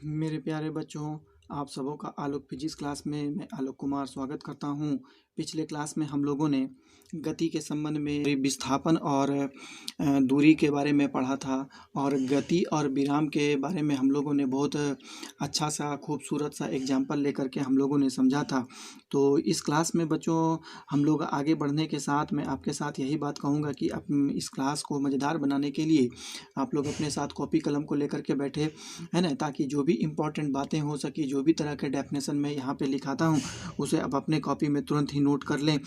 मेरे प्यारे बच्चों, आप सबों का आलोक फिजिक्स क्लास में मैं आलोक कुमार स्वागत करता हूँ। पिछले क्लास में हम लोगों ने गति के संबंध में विस्थापन और दूरी के बारे में पढ़ा था और गति और विराम के बारे में हम लोगों ने बहुत अच्छा सा खूबसूरत सा एग्जाम्पल लेकर के हम लोगों ने समझा था। तो इस क्लास में बच्चों हम लोग आगे बढ़ने के साथ मैं आपके साथ यही बात कहूँगा कि इस क्लास को मज़ेदार बनाने के लिए आप लोग अपने साथ कॉपी कलम को लेकर के बैठे, है ना, ताकि जो भी इम्पोर्टेंट बातें हो सकी, जो भी तरह के डेफिनेशन मैं यहाँ पे लिखाता हूँ उसे आप अपने कॉपी में तुरंत ही नोट कर लें,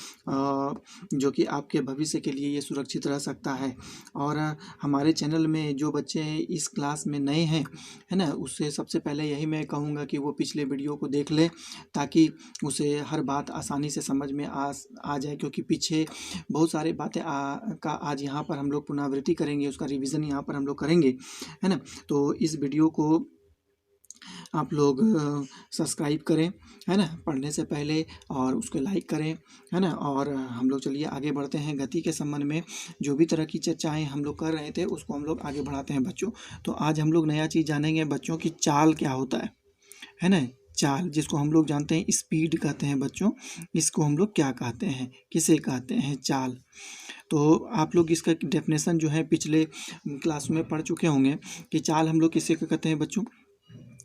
जो कि आपके भविष्य के लिए ये सुरक्षित रह सकता है। और हमारे चैनल में जो बच्चे इस क्लास में नए हैं, है ना, उससे सबसे पहले यही मैं कहूँगा कि वो पिछले वीडियो को देख ले ताकि उसे हर बात आसानी से समझ में आ जाए, क्योंकि पीछे बहुत सारी बातें का आज यहाँ पर हम लोग पुनरावृत्ति करेंगे, उसका रिवीजन यहाँ पर हम लोग करेंगे, है ना। तो इस वीडियो को आप लोग सब्सक्राइब करें, है ना, पढ़ने से पहले, और उसको लाइक करें, है ना। और हम लोग चलिए आगे बढ़ते हैं। गति के संबंध में जो भी तरह की चर्चाएं हम लोग कर रहे थे उसको हम लोग आगे बढ़ाते हैं बच्चों। तो आज हम लोग नया चीज़ जानेंगे बच्चों की चाल क्या होता है ना। चाल, जिसको हम लोग जानते हैं स्पीड कहते हैं बच्चों, इसको हम लोग क्या कहते हैं, किसे कहते हैं, चाल। तो आप लोग इसका डेफिनेशन जो है पिछले क्लास में पढ़ चुके होंगे कि चाल हम लोग किसे कहते हैं बच्चों।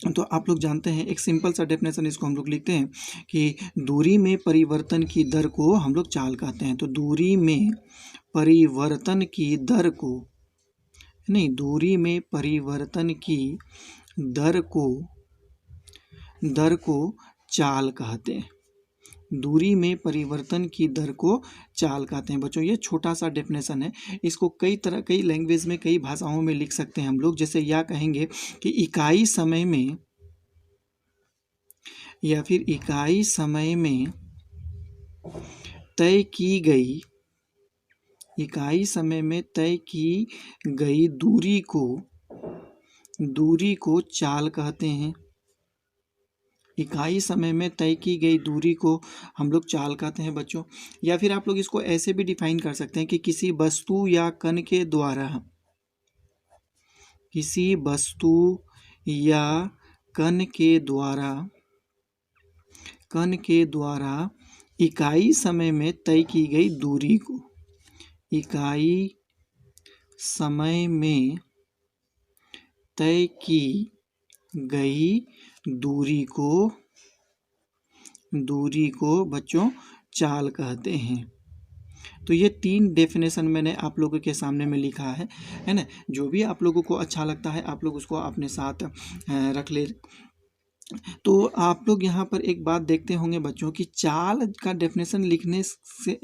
तो आप लोग जानते हैं, एक सिंपल सा डेफिनेशन इसको हम लोग लिखते हैं कि दूरी में परिवर्तन की दर को हम लोग चाल कहते हैं। तो दूरी में परिवर्तन की दर को, नहीं, दूरी में परिवर्तन की दर को चाल कहते हैं। दूरी में परिवर्तन की दर को चाल कहते हैं बच्चों। ये छोटा सा डेफिनेशन है, इसको कई लैंग्वेज में, कई भाषाओं में लिख सकते हैं हम लोग। जैसे या कहेंगे कि इकाई समय में, या फिर इकाई समय में तय की गई, इकाई समय में तय की गई दूरी को चाल कहते हैं। इकाई समय में तय की गई दूरी को हम लोग चाल कहते हैं बच्चों। या फिर आप लोग इसको ऐसे भी डिफाइन कर सकते हैं कि किसी वस्तु या कण के द्वारा, किसी वस्तु या कण के द्वारा इकाई समय में तय की गई दूरी को, इकाई समय में तय की गई दूरी को बच्चों चाल कहते हैं। तो ये 3 डेफिनेशन मैंने आप लोगों के सामने में लिखा है ना। जो भी आप लोगों को अच्छा लगता है आप लोग उसको अपने साथ रख ले। तो आप लोग यहाँ पर एक बात देखते होंगे बच्चों कि चाल का डेफिनेशन लिखने से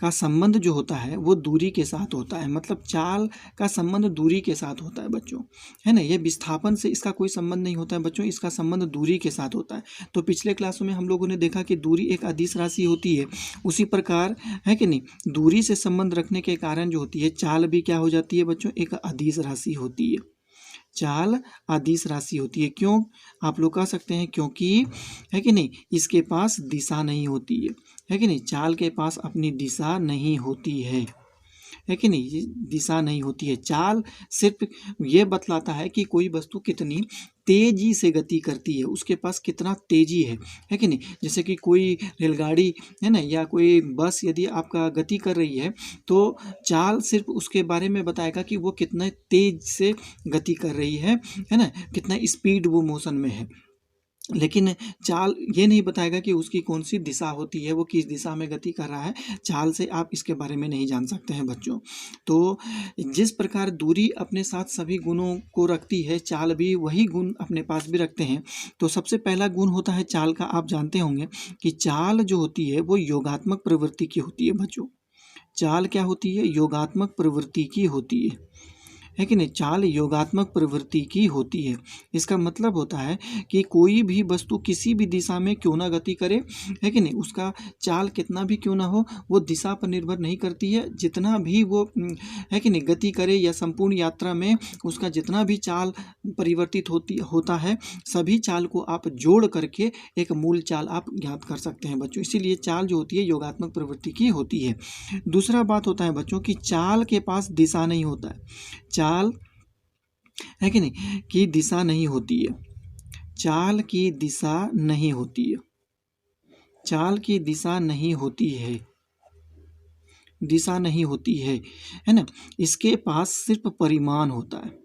का संबंध जो होता है वो दूरी के साथ होता है। मतलब चाल का संबंध दूरी के साथ होता है बच्चों, है ना। ये विस्थापन से इसका कोई संबंध नहीं होता है बच्चों, इसका संबंध दूरी के साथ होता है। तो पिछले क्लासों में हम लोगों ने देखा कि दूरी एक अदिश राशि होती है, उसी प्रकार, है कि नहीं, दूरी से संबंध रखने के कारण जो होती है चाल भी क्या हो जाती है बच्चों, एक अदिश राशि होती है। चाल अदिश राशि होती है। क्यों, आप लोग कह सकते हैं क्योंकि, है कि नहीं, इसके पास दिशा नहीं होती है कि नहीं। चाल के पास अपनी दिशा नहीं होती है कि नहीं, दिशा नहीं होती है। चाल सिर्फ ये बतलाता है कि कोई वस्तु कितनी तेजी से गति करती है, उसके पास कितना तेजी है कि नहीं। जैसे कि कोई रेलगाड़ी, है ना, या कोई बस यदि आपका गति कर रही है तो चाल सिर्फ उसके बारे में बताएगा कि वो कितना तेज से गति कर रही है ना, कितना स्पीड वो मोशन में है। लेकिन चाल ये नहीं बताएगा कि उसकी कौन सी दिशा होती है, वो किस दिशा में गति कर रहा है। चाल से आप इसके बारे में नहीं जान सकते हैं बच्चों। तो जिस प्रकार दूरी अपने साथ सभी गुणों को रखती है, चाल भी वही गुण अपने पास भी रखते हैं। तो सबसे पहला गुण होता है चाल का, आप जानते होंगे कि चाल जो होती है वो योगात्मक प्रवृत्ति की होती है बच्चों। चाल क्या होती है, योगात्मक प्रवृत्ति की होती है कि नहीं। चाल योगात्मक प्रवृत्ति की होती है। इसका मतलब होता है कि कोई भी वस्तु किसी भी दिशा में क्यों ना गति करे, है कि नहीं, उसका चाल कितना भी क्यों ना हो, वो दिशा पर निर्भर नहीं करती है। जितना भी वो, है कि नहीं, गति करे या संपूर्ण यात्रा में उसका जितना भी चाल परिवर्तित होता है, सभी चाल को आप जोड़ करके एक मूल चाल आप ज्ञात कर सकते हैं बच्चों। इसीलिए चाल जो होती है योगात्मक प्रवृत्ति की होती है। दूसरा बात होता है बच्चों कि चाल के पास दिशा नहीं होता है। चाल है कि नहीं, की दिशा नहीं होती है। चाल की दिशा नहीं होती है, चाल की दिशा नहीं होती है, दिशा नहीं होती है ना। इसके पास सिर्फ परिमाण होता है,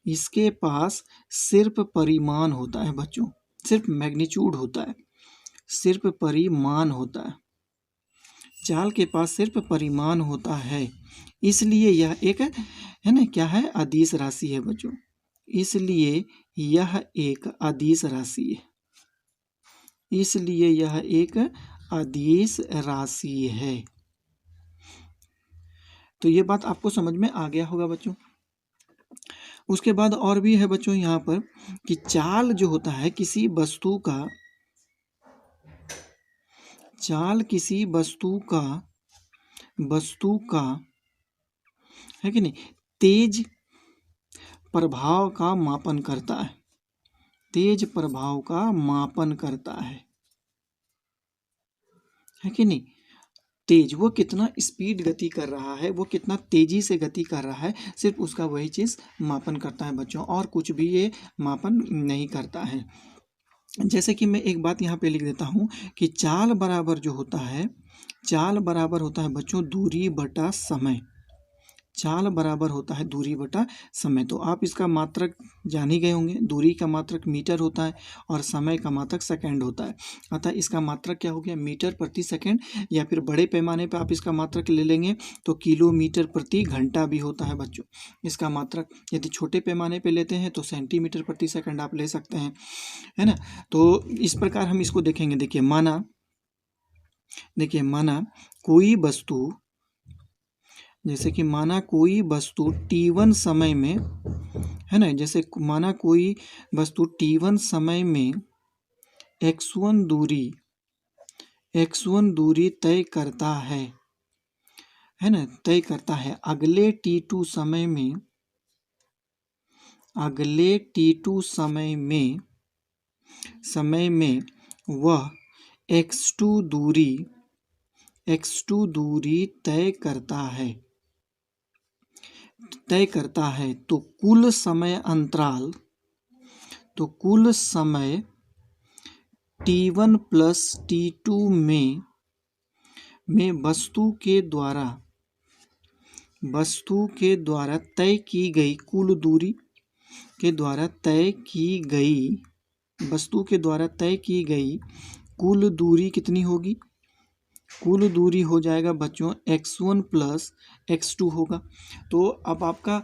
इसके पास सिर्फ परिमाण होता है बच्चों, सिर्फ मैग्नीट्यूड होता है, सिर्फ परिमाण होता है। चाल के पास सिर्फ परिमाण होता है, इसलिए यह एक है ना, क्या है, अदिश राशि है बच्चों, इसलिए यह एक अदिश राशि है, इसलिए यह एक अदिश राशि है। तो ये बात आपको समझ में आ गया होगा बच्चों। उसके बाद और भी है बच्चों यहाँ पर कि चाल जो होता है किसी वस्तु का, चाल किसी वस्तु का है कि नहीं, तेज प्रभाव का मापन करता है, तेज प्रभाव का मापन करता है कि नहीं। तेज, वो कितना स्पीड गति कर रहा है, वो कितना तेजी से गति कर रहा है, सिर्फ उसका वही चीज़ मापन करता है बच्चों, और कुछ भी ये मापन नहीं करता है। जैसे कि मैं एक बात यहाँ पे लिख देता हूँ कि चाल बराबर जो होता है, चाल बराबर होता है बच्चों दूरी बटा समय, चाल बराबर होता है दूरी बटा समय। तो आप इसका मात्रक जान ही गए होंगे, दूरी का मात्रक मीटर होता है और समय का मात्रक सेकंड होता है। अतः इसका मात्रक क्या हो गया, मीटर प्रति सेकंड, या फिर बड़े पैमाने पर आप इसका मात्रक ले लेंगे तो किलोमीटर प्रति घंटा भी होता है बच्चों इसका मात्रक। यदि छोटे पैमाने पर लेते हैं तो सेंटीमीटर प्रति सेकंड आप ले सकते हैं, है ना। तो इस प्रकार हम इसको देखेंगे। देखिए माना कोई वस्तु, जैसे कि माना कोई वस्तु t1 समय में, है ना, जैसे माना कोई वस्तु t1 समय में x1 दूरी तय करता है ना, तय करता है। अगले t2 समय में वह x2 दूरी तय करता है, तो कुल समय t1 प्लस t2 में वस्तु के द्वारा तय की गई कुल दूरी के द्वारा तय की गई, वस्तु के द्वारा तय की गई कुल दूरी कितनी होगी, कुल दूरी हो जाएगा बच्चों x1 प्लस x2 होगा। तो अब आपका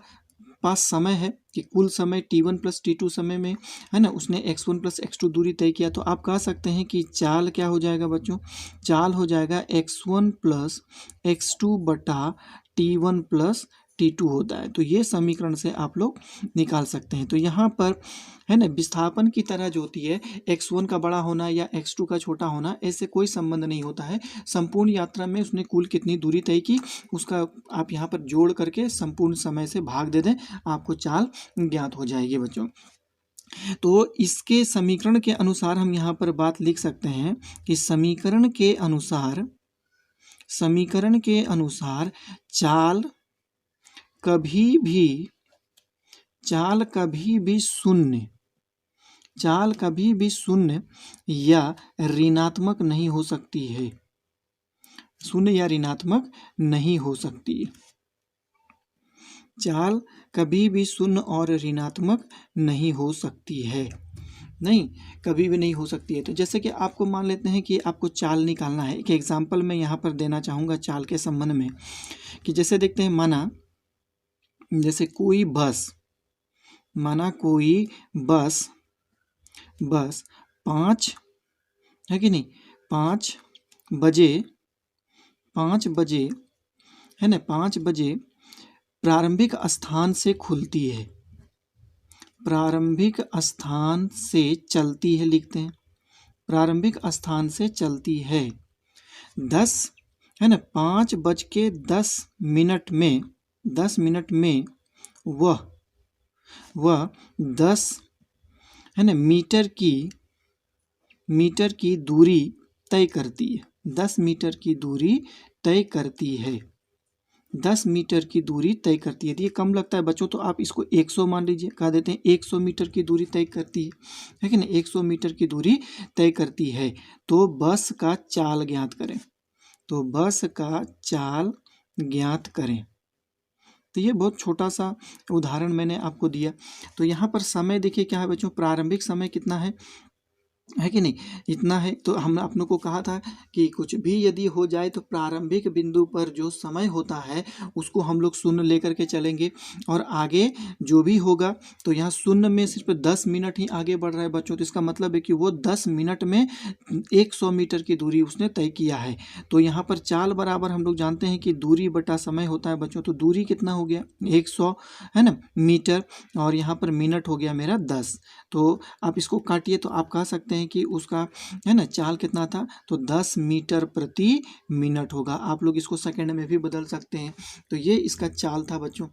पास समय है कि कुल समय t1 प्लस t2 समय में, है ना, उसने x1 प्लस x2 दूरी तय किया, तो आप कह सकते हैं कि चाल क्या हो जाएगा बच्चों, चाल हो जाएगा x1 प्लस x2 बटा t1 प्लस t2 होता है। तो ये समीकरण से आप लोग निकाल सकते हैं। तो यहाँ पर है ना, विस्थापन की तरह जो होती है x1 का बड़ा होना या x2 का छोटा होना, ऐसे कोई संबंध नहीं होता है। संपूर्ण यात्रा में उसने कुल कितनी दूरी तय की उसका आप यहाँ पर जोड़ करके संपूर्ण समय से भाग दे दें, आपको चाल ज्ञात हो जाएगी बच्चों। तो इसके समीकरण के अनुसार हम यहाँ पर बात लिख सकते हैं कि समीकरण के अनुसार चाल कभी भी शून्य या ऋणात्मक नहीं हो सकती है, शून्य या ऋणात्मक नहीं हो सकती है। चाल कभी भी शून्य और ऋणात्मक नहीं हो सकती है, नहीं, कभी भी नहीं हो सकती है। तो जैसे कि आपको मान लेते हैं कि आपको चाल निकालना है। एक एग्जाम्पल मैं यहाँ पर देना चाहूँगा चाल के संबंध में, कि जैसे देखते हैं, माना जैसे कोई बस 5 है कि नहीं, 5 बजे है ना, 5 बजे प्रारंभिक स्थान से खुलती है, प्रारंभिक स्थान से चलती है, लिखते हैं प्रारंभिक स्थान से चलती है 10 है ना, 5:10 में वह 10 है ना मीटर की दूरी तय करती है, 10 मीटर की दूरी तय करती है, 10 मीटर की दूरी तय करती है। यदि ये कम लगता है बच्चों तो आप इसको 100 मान लीजिए, कह देते हैं 100 मीटर की दूरी तय करती है कि नहीं, 100 मीटर की दूरी तय करती है। तो बस का चाल ज्ञात करें, तो बस का चाल ज्ञात करें। तो ये बहुत छोटा सा उदाहरण मैंने आपको दिया। तो यहाँ पर समय देखिए क्या है बच्चों, प्रारंभिक समय कितना है कि नहीं, इतना है। तो हम आप लोग को कहा था कि कुछ भी यदि हो जाए तो प्रारंभिक बिंदु पर जो समय होता है उसको हम लोग शून्य लेकर के चलेंगे, और आगे जो भी होगा तो यहाँ शून्य में सिर्फ 10 मिनट ही आगे बढ़ रहा है बच्चों, तो इसका मतलब है कि वो 10 मिनट में 100 मीटर की दूरी उसने तय किया है। तो यहाँ पर चाल बराबर हम लोग जानते हैं कि दूरी बटा समय होता है बच्चों, तो दूरी कितना हो गया 100 है ना मीटर, और यहाँ पर मिनट हो गया मेरा 10। तो आप इसको काटिए तो आप कह सकते हैं कि उसका है ना चाल कितना था, तो 10 मीटर प्रति मिनट होगा। आप लोग इसको सेकंड में भी बदल सकते हैं। तो ये इसका चाल था बच्चों।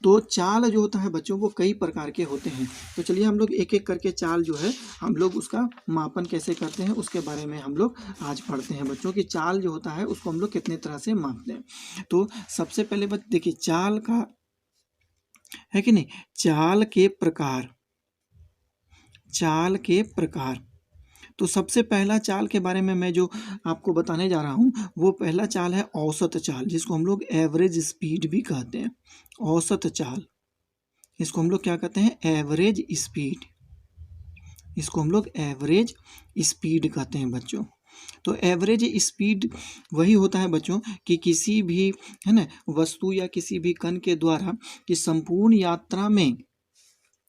तो चाल जो होता है बच्चों वो कई प्रकार के होते हैं। तो चलिए हम लोग एक एक करके चाल जो है हम लोग उसका मापन कैसे करते हैं उसके बारे में हम लोग आज पढ़ते हैं बच्चों कि चाल जो होता है उसको हम लोग कितने तरह से मापते हैं। तो सबसे पहले देखिए चाल का है कि नहीं, चाल के प्रकार, चाल के प्रकार। तो सबसे पहला चाल के बारे में मैं जो आपको बताने जा रहा हूँ वो पहला चाल है औसत चाल, जिसको हम लोग एवरेज स्पीड भी कहते हैं। औसत चाल, इसको हम लोग क्या कहते हैं, एवरेज स्पीड, इसको हम लोग एवरेज स्पीड कहते हैं बच्चों। तो एवरेज स्पीड वही होता है बच्चों कि किसी भी है ना वस्तु या किसी भी कण के द्वारा कि संपूर्ण यात्रा में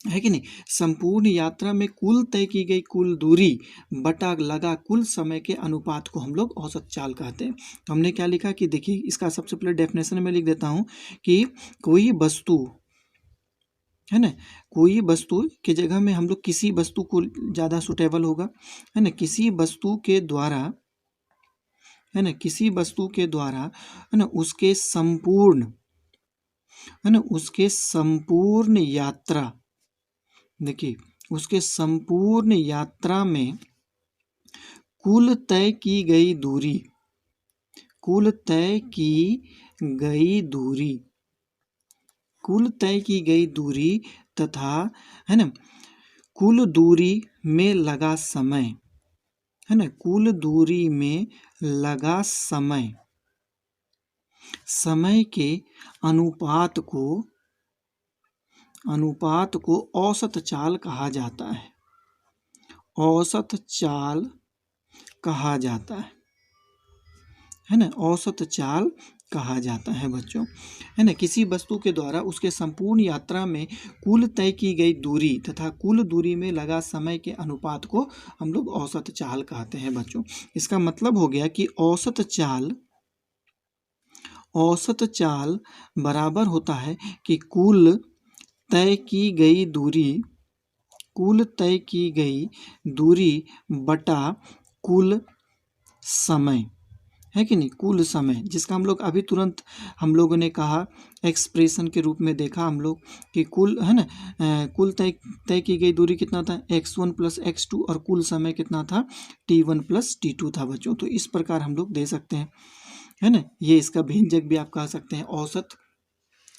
है कि नहीं, संपूर्ण यात्रा में कुल तय की गई कुल दूरी बटा लगा कुल समय के अनुपात को हम लोग औसत चाल कहते हैं। तो हमने क्या लिखा कि देखिए इसका सबसे पहले डेफिनेशन में लिख देता हूँ कि कोई वस्तु है ना, कोई वस्तु के जगह में हम लोग किसी वस्तु को ज़्यादा सुटेबल होगा, है ना, किसी वस्तु के द्वारा है ना, किसी वस्तु के द्वारा है ना उसके संपूर्ण है ना उसके संपूर्ण यात्रा, देखिए उसके संपूर्ण यात्रा में कुल तय की गई दूरी, कुल तय की गई दूरी, कुल तय की गई दूरी तथा है ना कुल दूरी में लगा समय, है ना, कुल दूरी में लगा समय, समय के अनुपात को औसत चाल कहा जाता है, औसत चाल कहा जाता है ना, औसत चाल कहा जाता है बच्चों, है ना। किसी वस्तु के द्वारा उसके संपूर्ण यात्रा में कुल तय की गई दूरी तथा कुल दूरी में लगा समय के अनुपात को हम लोग औसत चाल कहते हैं बच्चों। इसका मतलब हो गया कि औसत चाल बराबर होता है कि कुल तय की गई दूरी, कुल तय की गई दूरी बटा कुल समय, है कि नहीं, कुल समय, जिसका हम लोग अभी तुरंत हम लोगों ने कहा एक्सप्रेशन के रूप में देखा हम लोग कि कुल है ना कुल तय की गई दूरी कितना था x1 प्लस x2 और कुल समय कितना था t1 प्लस t2 था बच्चों। तो इस प्रकार हम लोग दे सकते हैं, है ना, ये इसका व्यंजक भी आप कह सकते हैं, औसत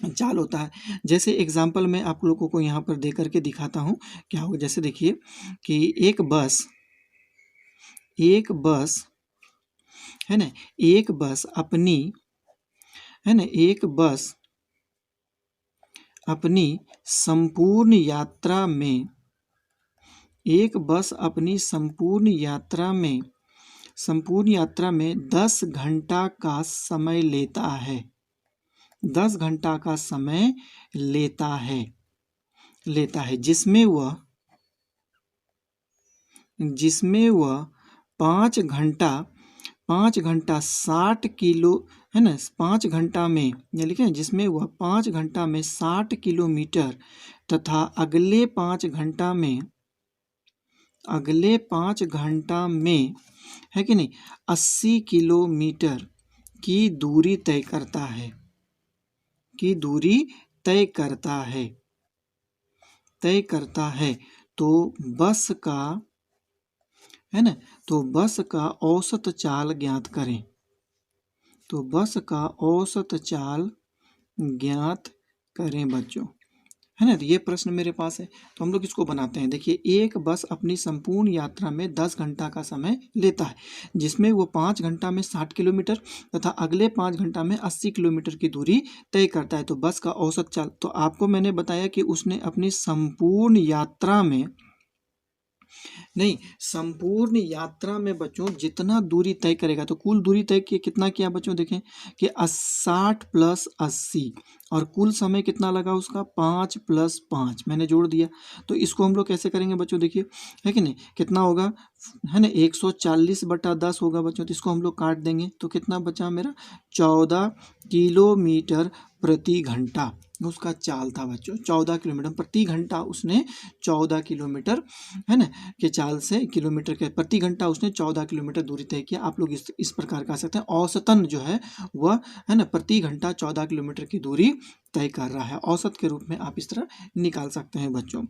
चाल होता है। जैसे एग्जाम्पल मैं आप लोगों को यहाँ पर दे करके दिखाता हूँ क्या होगा। जैसे देखिए कि एक बस है ना, एक बस अपनी है ना एक बस अपनी संपूर्ण यात्रा में, एक बस अपनी संपूर्ण यात्रा में 10 घंटा का समय लेता है, 10 घंटा का समय लेता है जिसमें वह 5 घंटा 60 किलो है ना 5 घंटा में या लिखे जिसमें वह 5 घंटा में 60 किलोमीटर तथा अगले 5 घंटा में है कि नहीं 80 किलोमीटर की दूरी तय करता है। तो बस का है ना, तो बस का औसत चाल ज्ञात करें। तो बस का औसत चाल ज्ञात करें बच्चों, है ना। तो ये प्रश्न मेरे पास है, तो हम लोग इसको बनाते हैं। देखिए, एक बस अपनी संपूर्ण यात्रा में 10 घंटा का समय लेता है, जिसमें वो 5 घंटा में 60 किलोमीटर तथा अगले 5 घंटा में 80 किलोमीटर की दूरी तय करता है। तो बस का औसत चाल, तो आपको मैंने बताया कि उसने अपनी संपूर्ण यात्रा में, नहीं, संपूर्ण यात्रा में बच्चों जितना दूरी तय करेगा, तो कुल दूरी तय कितना किया बच्चों, देखें कि 60 प्लस 80, और कुल समय कितना लगा उसका 5 प्लस 5 मैंने जोड़ दिया। तो इसको हम लोग कैसे करेंगे बच्चों, देखिए, है कि नहीं, कितना होगा, है ना, 140/10 होगा बच्चों। तो इसको हम लोग काट देंगे, तो कितना बचा मेरा, 14 किलोमीटर प्रति घंटा उसका चाल था बच्चों। 14 किलोमीटर प्रति घंटा उसने 14 किलोमीटर, है ना, के चाल से, किलोमीटर के प्रति घंटा उसने 14 किलोमीटर दूरी तय किया। आप लोग इस प्रकार कह सकते हैं, औसतन जो है वह, है ना, प्रति घंटा 14 किलोमीटर की दूरी तय कर रहा है। औसत के रूप में आप इस तरह निकाल सकते हैं बच्चों।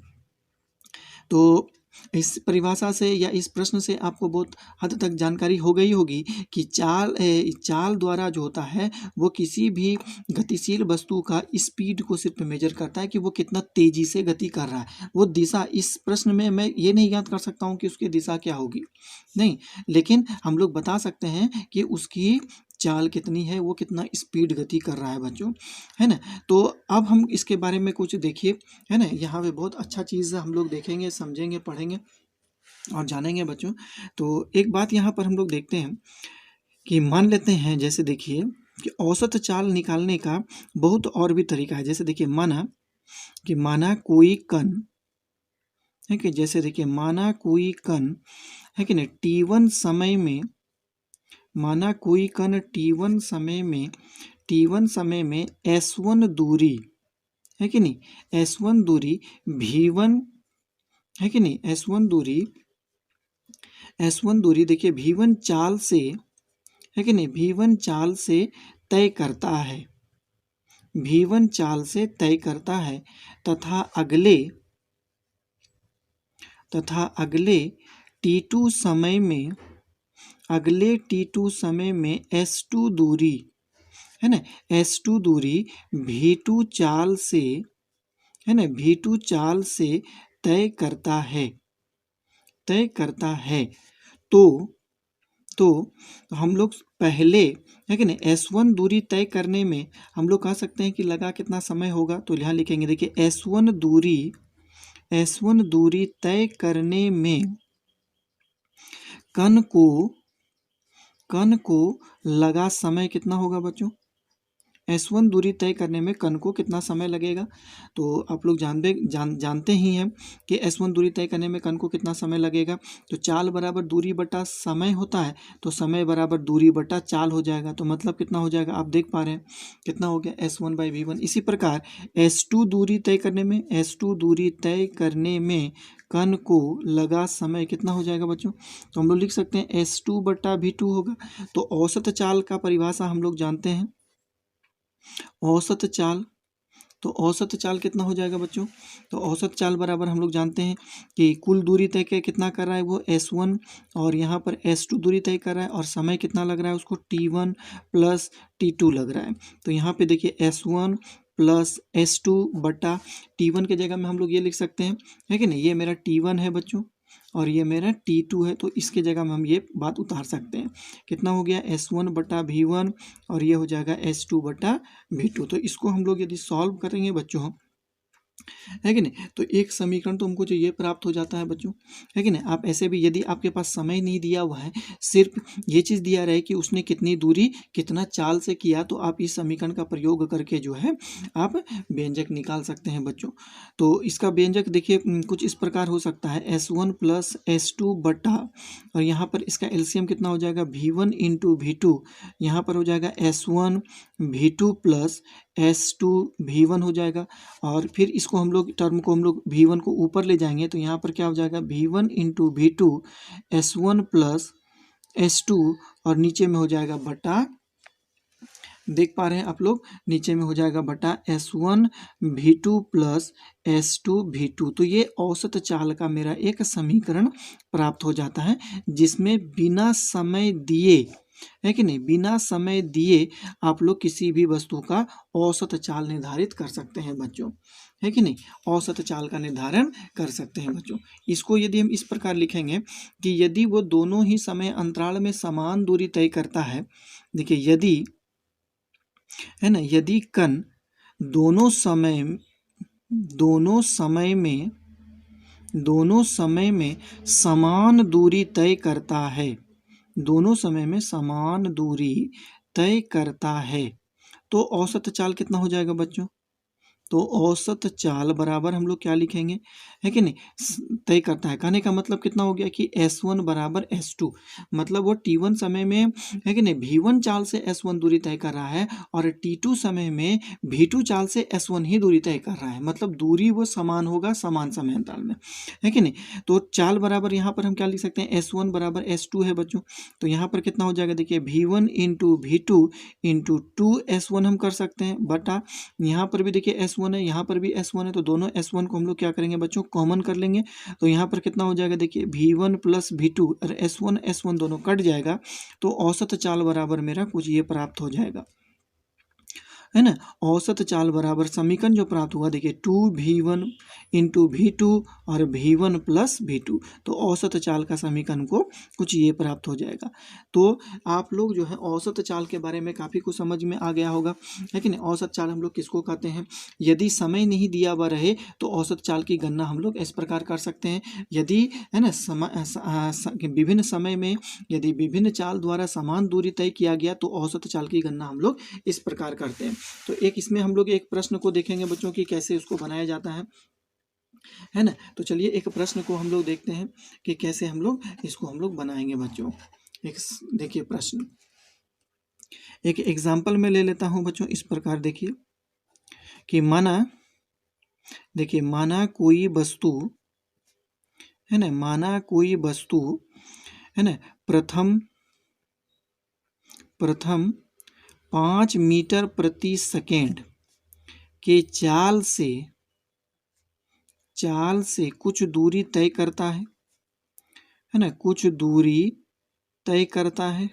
तो इस परिभाषा से या इस प्रश्न से आपको बहुत हद तक जानकारी हो गई होगी कि चाल द्वारा जो होता है वो किसी भी गतिशील वस्तु का स्पीड को सिर्फ मेजर करता है कि वो कितना तेजी से गति कर रहा है। वो दिशा, इस प्रश्न में मैं ये नहीं ज्ञात कर सकता हूँ कि उसकी दिशा क्या होगी, नहीं, लेकिन हम लोग बता सकते हैं कि उसकी चाल कितनी है, वो कितना स्पीड गति कर रहा है बच्चों, है ना। तो अब हम इसके बारे में कुछ देखिए, है ना, यहाँ पे बहुत अच्छा चीज़ हम लोग देखेंगे, समझेंगे, पढ़ेंगे और जानेंगे बच्चों। तो एक बात यहाँ पर हम लोग देखते हैं कि मान लेते हैं, जैसे देखिए कि औसत चाल निकालने का बहुत और भी तरीका है। जैसे देखिए, माना कोई कण है कि, जैसे देखिए, माना कोई कण है कि नहीं, T1 समय में, माना कोई कण T1 समय में S1 दूरी, है कि नहीं, S1 दूरी V1, है कि नहीं, S1 दूरी देखिए V1 चाल से, है कि नहीं, V1 चाल से तय करता है, V1 चाल से तय करता है, तथा अगले T2 समय में, S2 दूरी, है ना, S2 दूरी V2 चाल से, है ना, V2 चाल से तय करता है। तो हम लोग पहले, है कि नहीं, S1 दूरी तय करने में हम लोग कह सकते हैं कि लगा कितना समय होगा। तो यहाँ लिखेंगे, देखिए, S1 दूरी तय करने में कण को लगा समय कितना होगा बच्चों, S1 दूरी तय करने में कण को कितना समय लगेगा। तो आप लोग जानते ही हैं कि S1 दूरी तय करने में कण को कितना समय लगेगा। तो चाल बराबर दूरी बटा समय होता है, तो समय बराबर दूरी बटा चाल हो जाएगा। तो मतलब कितना हो जाएगा, आप देख पा रहे हैं कितना हो गया, S1/V1। इसी प्रकार S2 दूरी तय करने में कण को लगा समय कितना हो जाएगा बच्चों। तो हम लोग लिख सकते हैं S2/V2 होगा। तो औसत चाल का परिभाषा हम लोग जानते हैं, औसत चाल। तो औसत चाल कितना हो जाएगा बच्चों, तो औसत चाल बराबर हम लोग जानते हैं कि कुल दूरी तय कितना कर रहा है वो S1, और यहाँ पर S2 दूरी तय कर रहा है, और समय कितना लग रहा है उसको T1 प्लस T2 लग रहा है। तो यहाँ पे देखिए S1 प्लस S2/T1 के जगह में हम लोग ये लिख सकते हैं, है कि नहीं, ये मेरा T1 है बच्चों और ये मेरा T2 है। तो इसके जगह में हम ये बात उतार सकते हैं, कितना हो गया, S1/V1 और ये हो जाएगा S2/V2। तो इसको हम लोग यदि सॉल्व करेंगे बच्चों, है कि नहीं, तो एक समीकरण तो हमको जो ये प्राप्त हो जाता है बच्चों, है कि नहीं। आप ऐसे भी, यदि आपके पास समय नहीं दिया हुआ है, सिर्फ ये चीज़ दिया रहे कि उसने कितनी दूरी कितना चाल से किया, तो आप इस समीकरण का प्रयोग करके जो है आप व्यंजक निकाल सकते हैं बच्चों। तो इसका व्यंजक देखिए कुछ इस प्रकार हो सकता है, S1 प्लस S2 बटा, और यहाँ पर इसका एलसीएम कितना हो जाएगा, V1 इंटू V2, यहाँ पर हो जाएगा S1/V2 प्लस S2/V1 हो जाएगा। और फिर इसको हम लोग टर्म को हम लोग V1 को ऊपर ले जाएंगे, तो यहाँ पर क्या हो जाएगा, V1 into V2 S1 plus S2, और नीचे में हो जाएगा बटा, देख पा रहे हैं आप लोग, नीचे में हो जाएगा बटा S1/V2 प्लस S2/V2। तो ये औसत चाल का मेरा एक समीकरण प्राप्त हो जाता है, जिसमें बिना समय दिए, है कि नहीं। बिना समय दिए आप लोग किसी भी वस्तु का औसत चाल निर्धारित कर सकते हैं बच्चों, है कि नहीं। औसत चाल का निर्धारण कर सकते हैं बच्चों। इसको यदि हम इस प्रकार लिखेंगे कि यदि वो दोनों ही समय अंतराल में समान दूरी तय करता है, देखिए यदि, है ना, यदि कण दोनों समय दोनों समय में दोनों समय में समान दूरी तय करता है, दोनों समय में समान दूरी तय करता है, तो औसत चाल कितना हो जाएगा बच्चों। तो औसत चाल बराबर हम लोग क्या लिखेंगे, है कि नहीं, तय करता है। कहने का मतलब कितना हो गया कि S1 बराबर S2, मतलब वो T1 समय में, है कि नहीं, V1 चाल से S1 दूरी तय कर रहा है और T2 समय में V2 चाल से S1 ही दूरी तय कर रहा है, मतलब दूरी वो समान होगा समान समय अंतराल में, है कि नहीं। तो चाल बराबर यहाँ पर हम क्या लिख सकते हैं, S1 बराबर S2 है बच्चों। तो यहाँ पर कितना हो जाएगा, देखिए V1 into V2 into 2S1 हम कर सकते हैं, बटा यहाँ पर भी देखिए S1 है, यहाँ पर भी S1 है, तो दोनों S1 को हम लोग क्या करेंगे बच्चों, कॉमन कर लेंगे। तो यहाँ पर कितना हो जाएगा, देखिए V1 प्लस V2 और S1 दोनों कट जाएगा, तो औसत चाल बराबर मेरा कुछ ये प्राप्त हो जाएगा, है ना। औसत चाल बराबर समीकरण जो प्राप्त हुआ, देखिए 2V1 इंटू V2 और V1 प्लस V2, तो औसत चाल का समीकरण को कुछ ये प्राप्त हो जाएगा। तो आप लोग जो है औसत चाल के बारे में काफ़ी कुछ समझ में आ गया होगा, है कि नहीं। औसत चाल हम लोग किसको कहते हैं, यदि समय नहीं दिया हुआ रहे तो औसत चाल की गणना हम लोग इस प्रकार कर सकते हैं। यदि, है ना, विभिन्न समय में यदि विभिन्न चाल द्वारा समान दूरी तय किया गया तो औसत चाल की गणना हम लोग इस प्रकार करते हैं। तो एक इसमें हम लोग एक प्रश्न को देखेंगे बच्चों की कैसे उसको बनाया जाता है ना। तो चलिए एक प्रश्न को हम लोग देखते हैं कि कैसे हम लोग इसको हम लोग बनाएंगे बच्चों। एक देखिए प्रश्न, एक एग्जाम्पल में ले लेता हूं बच्चों। इस प्रकार देखिए कि माना कोई वस्तु, है ना, माना कोई वस्तु, है ना, प्रथम 5 मीटर प्रति सेकेंड के चाल से कुछ दूरी तय करता है ना, कुछ दूरी तय करता है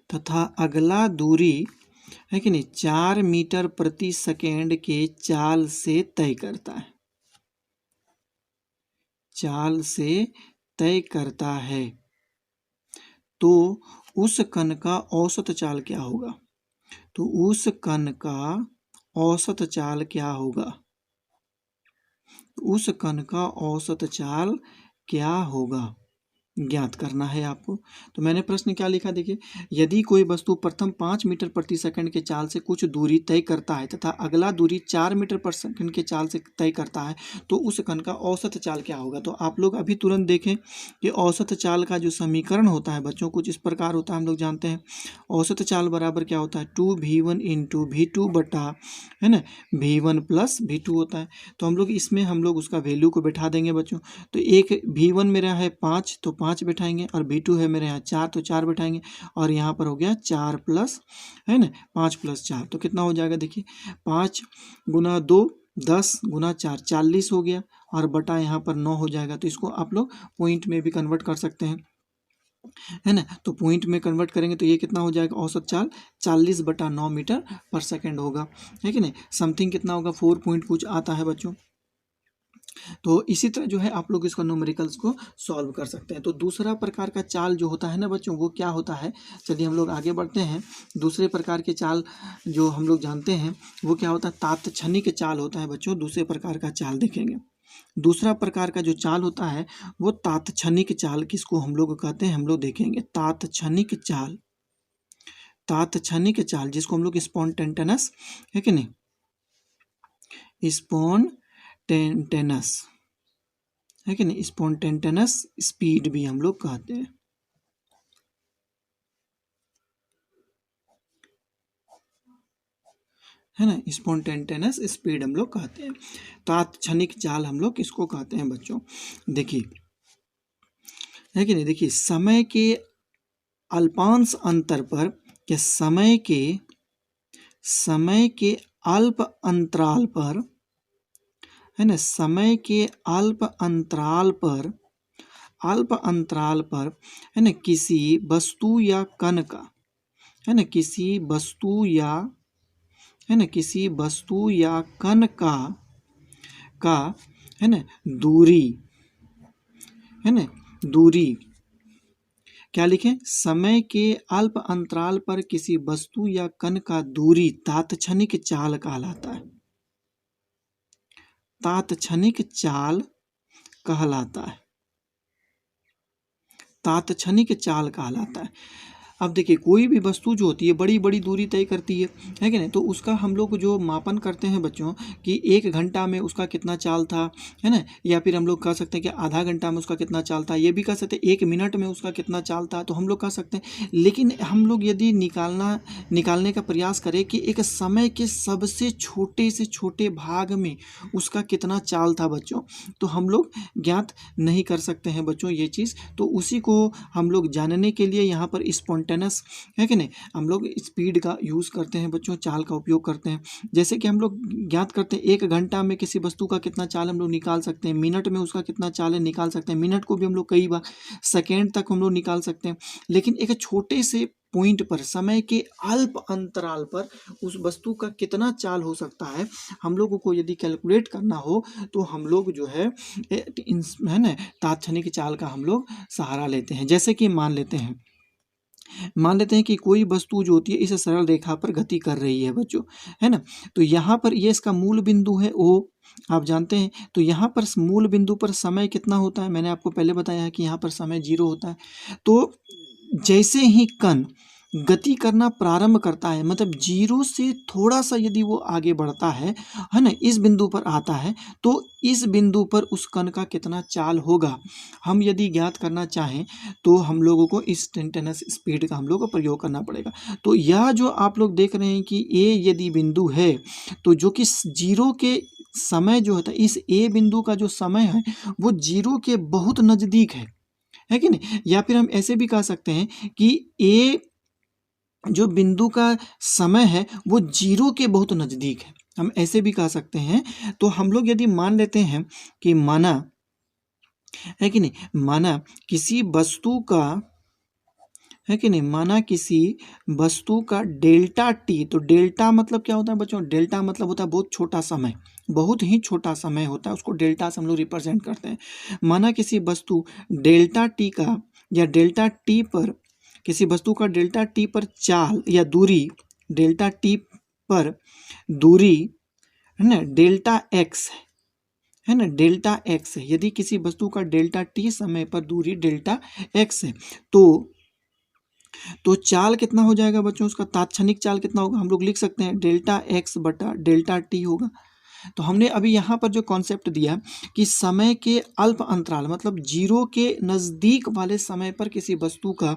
तथा अगला दूरी, है कि नहीं, 4 मीटर प्रति सेकेंड के चाल से तय करता है, तो उस कण का औसत चाल क्या होगा। तो उस कण का औसत चाल क्या होगा, उस कण का औसत चाल क्या होगा, ज्ञात करना है आपको। तो मैंने प्रश्न क्या लिखा, देखिए यदि कोई वस्तु प्रथम 5 मीटर प्रति सेकंड के चाल से कुछ दूरी तय करता है तथा अगला दूरी 4 मीटर प्रति सेकंड के चाल से तय करता है, तो उस कण का औसत चाल क्या होगा। तो आप लोग अभी तुरंत देखें कि औसत चाल का जो समीकरण होता है बच्चों कुछ इस प्रकार होता है, हम लोग जानते हैं औसत चाल बराबर क्या होता है, 2V1 इंटू V2 बटा, है ना, V1 प्लस V2 होता है। तो हम लोग इसमें हम लोग उसका वैल्यू को बैठा देंगे बच्चों। तो एक V1 मेरा है 5, तो 5 बैठाएंगे, और V2 है मेरे यहाँ 4, तो 4 बैठाएंगे, और यहाँ पर हो गया 4 प्लस, है ना, 5 प्लस 4, तो कितना हो जाएगा, देखिए 5 गुना 2 10 गुना 4 40 हो गया, और बटा यहाँ पर 9 हो जाएगा। तो इसको आप लोग पॉइंट में भी कन्वर्ट कर सकते हैं, है ना। तो पॉइंट में कन्वर्ट करेंगे तो ये कितना हो जाएगा, औसत चाल 40/9 मीटर पर सेकेंड होगा, है कि नहीं। समथिंग कितना होगा, 4 पॉइंट कुछ आता है बच्चों। तो इसी तरह जो है आप लोग इसको न्यूमेरिकल्स को सॉल्व कर सकते हैं। तो दूसरा प्रकार का चाल जो होता है ना बच्चों, वो क्या होता है, चलिए हम लोग आगे बढ़ते हैं। दूसरे प्रकार के चाल जो हम लोग जानते हैं वो क्या होता है, तात्क्षणिक चाल होता है बच्चों। दूसरे प्रकार का चाल देखेंगे, दूसरा प्रकार का जो चाल होता है वो तात्क्षणिक चाल, किसको हम लोग कहते हैं, हम लोग देखेंगे तात्क्षणिक चाल। तात्क्षणिक चाल जिसको हम लोग स्पॉन्टेनियस, है कि नहीं, स्पॉन्टेनियस, है कि नहीं, स्पॉन्टेनियस स्पीड भी हम लोग कहते हैं, है ना, स्पॉन्टेनियस स्पीड हम लोग कहते हैं। तात्क्षणिक चाल हम लोग किसको कहते हैं बच्चों, देखिए, है कि नहीं, देखिए समय के अल्पांश अंतर पर या समय के अल्प अंतराल पर, है ना, समय के अल्प अंतराल पर है ना किसी वस्तु या कण का, है ना, किसी वस्तु या कण का है ना दूरी, है ना दूरी, क्या लिखें, समय के अल्प अंतराल पर किसी वस्तु या कण का दूरी तात्क्षणिक चाल कहलाता है। तात्क्षणिक चाल कहलाता है। तात्क्षणिक चाल कहलाता है। अब देखिए, कोई भी वस्तु जो होती है बड़ी बड़ी दूरी तय करती है कि नहीं, तो उसका हम लोग जो मापन करते हैं बच्चों कि 1 घंटा में उसका कितना चाल था, है ना, या फिर हम लोग कह सकते हैं कि आधा घंटा में उसका कितना चाल था, ये भी कह सकते हैं 1 मिनट में उसका कितना चाल था, तो हम लोग कह सकते हैं। लेकिन हम लोग यदि निकालने का प्रयास करें कि एक समय के सबसे छोटे से छोटे भाग में उसका कितना चाल था बच्चों, तो हम लोग ज्ञात नहीं कर सकते हैं बच्चों ये चीज़। तो उसी को हम लोग जानने के लिए यहाँ पर स्पॉन्टेनियस, है कि नहीं, हम लोग स्पीड का यूज़ करते हैं बच्चों, चाल का उपयोग करते हैं। जैसे कि हम लोग ज्ञात करते हैं 1 घंटा में किसी वस्तु का कितना चाल हम लोग निकाल सकते हैं, मिनट में उसका कितना चाल है निकाल सकते हैं, मिनट को भी हम लोग कई बार सेकेंड तक हम लोग निकाल सकते हैं। लेकिन एक छोटे से पॉइंट पर, समय के अल्प अंतराल पर उस वस्तु का कितना चाल हो सकता है, हम लोगों को यदि कैलकुलेट करना हो तो हम लोग जो है ना तात्क्षणिक चाल का हम लोग सहारा लेते हैं। जैसे कि मान लेते हैं कि कोई वस्तु जो होती है इस सरल रेखा पर गति कर रही है बच्चों, है ना, तो यहाँ पर ये इसका मूल बिंदु है ओ, आप जानते हैं। तो यहाँ पर मूल बिंदु पर समय कितना होता है, मैंने आपको पहले बताया है कि यहाँ पर समय 0 होता है। तो जैसे ही कण गति करना प्रारंभ करता है, मतलब 0 से थोड़ा सा यदि वो आगे बढ़ता है ना, इस बिंदु पर आता है, तो इस बिंदु पर उस कण का कितना चाल होगा, हम यदि ज्ञात करना चाहें तो हम लोगों को इंस्टेंटेनियस स्पीड का हम लोग को प्रयोग करना पड़ेगा। तो यह जो आप लोग देख रहे हैं कि ए यदि बिंदु है, तो जो कि 0 के समय जो होता है, इस ए बिंदु का जो समय है वो 0 के बहुत नज़दीक है कि नहीं। या फिर हम ऐसे भी कह सकते हैं कि ए जो बिंदु का समय है वो 0 के बहुत नज़दीक है, हम ऐसे भी कह सकते हैं। तो हम लोग यदि मान लेते हैं कि माना, है कि नहीं, माना किसी वस्तु का, है कि नहीं, माना किसी वस्तु का डेल्टा टी, तो डेल्टा मतलब क्या होता है बच्चों, डेल्टा मतलब होता है बहुत छोटा समय, बहुत ही छोटा समय होता है, उसको डेल्टा से हम लोग रिप्रेजेंट करते हैं। माना किसी वस्तु डेल्टा टी का या डेल्टा टी पर, किसी वस्तु का डेल्टा टी पर चाल या दूरी, डेल्टा टी पर दूरी, है ना, डेल्टा एक्स है ना, डेल्टा एक्स है। यदि किसी वस्तु का डेल्टा टी समय पर दूरी डेल्टा एक्स है, तो चाल कितना हो जाएगा बच्चों, उसका तात्क्षणिक चाल कितना होगा, हम लोग लिख सकते हैं डेल्टा एक्स बटा डेल्टा टी होगा। तो हमने अभी यहाँ पर जो कॉन्सेप्ट दिया कि समय के अल्प अंतराल, मतलब 0 के नज़दीक वाले समय पर किसी वस्तु का,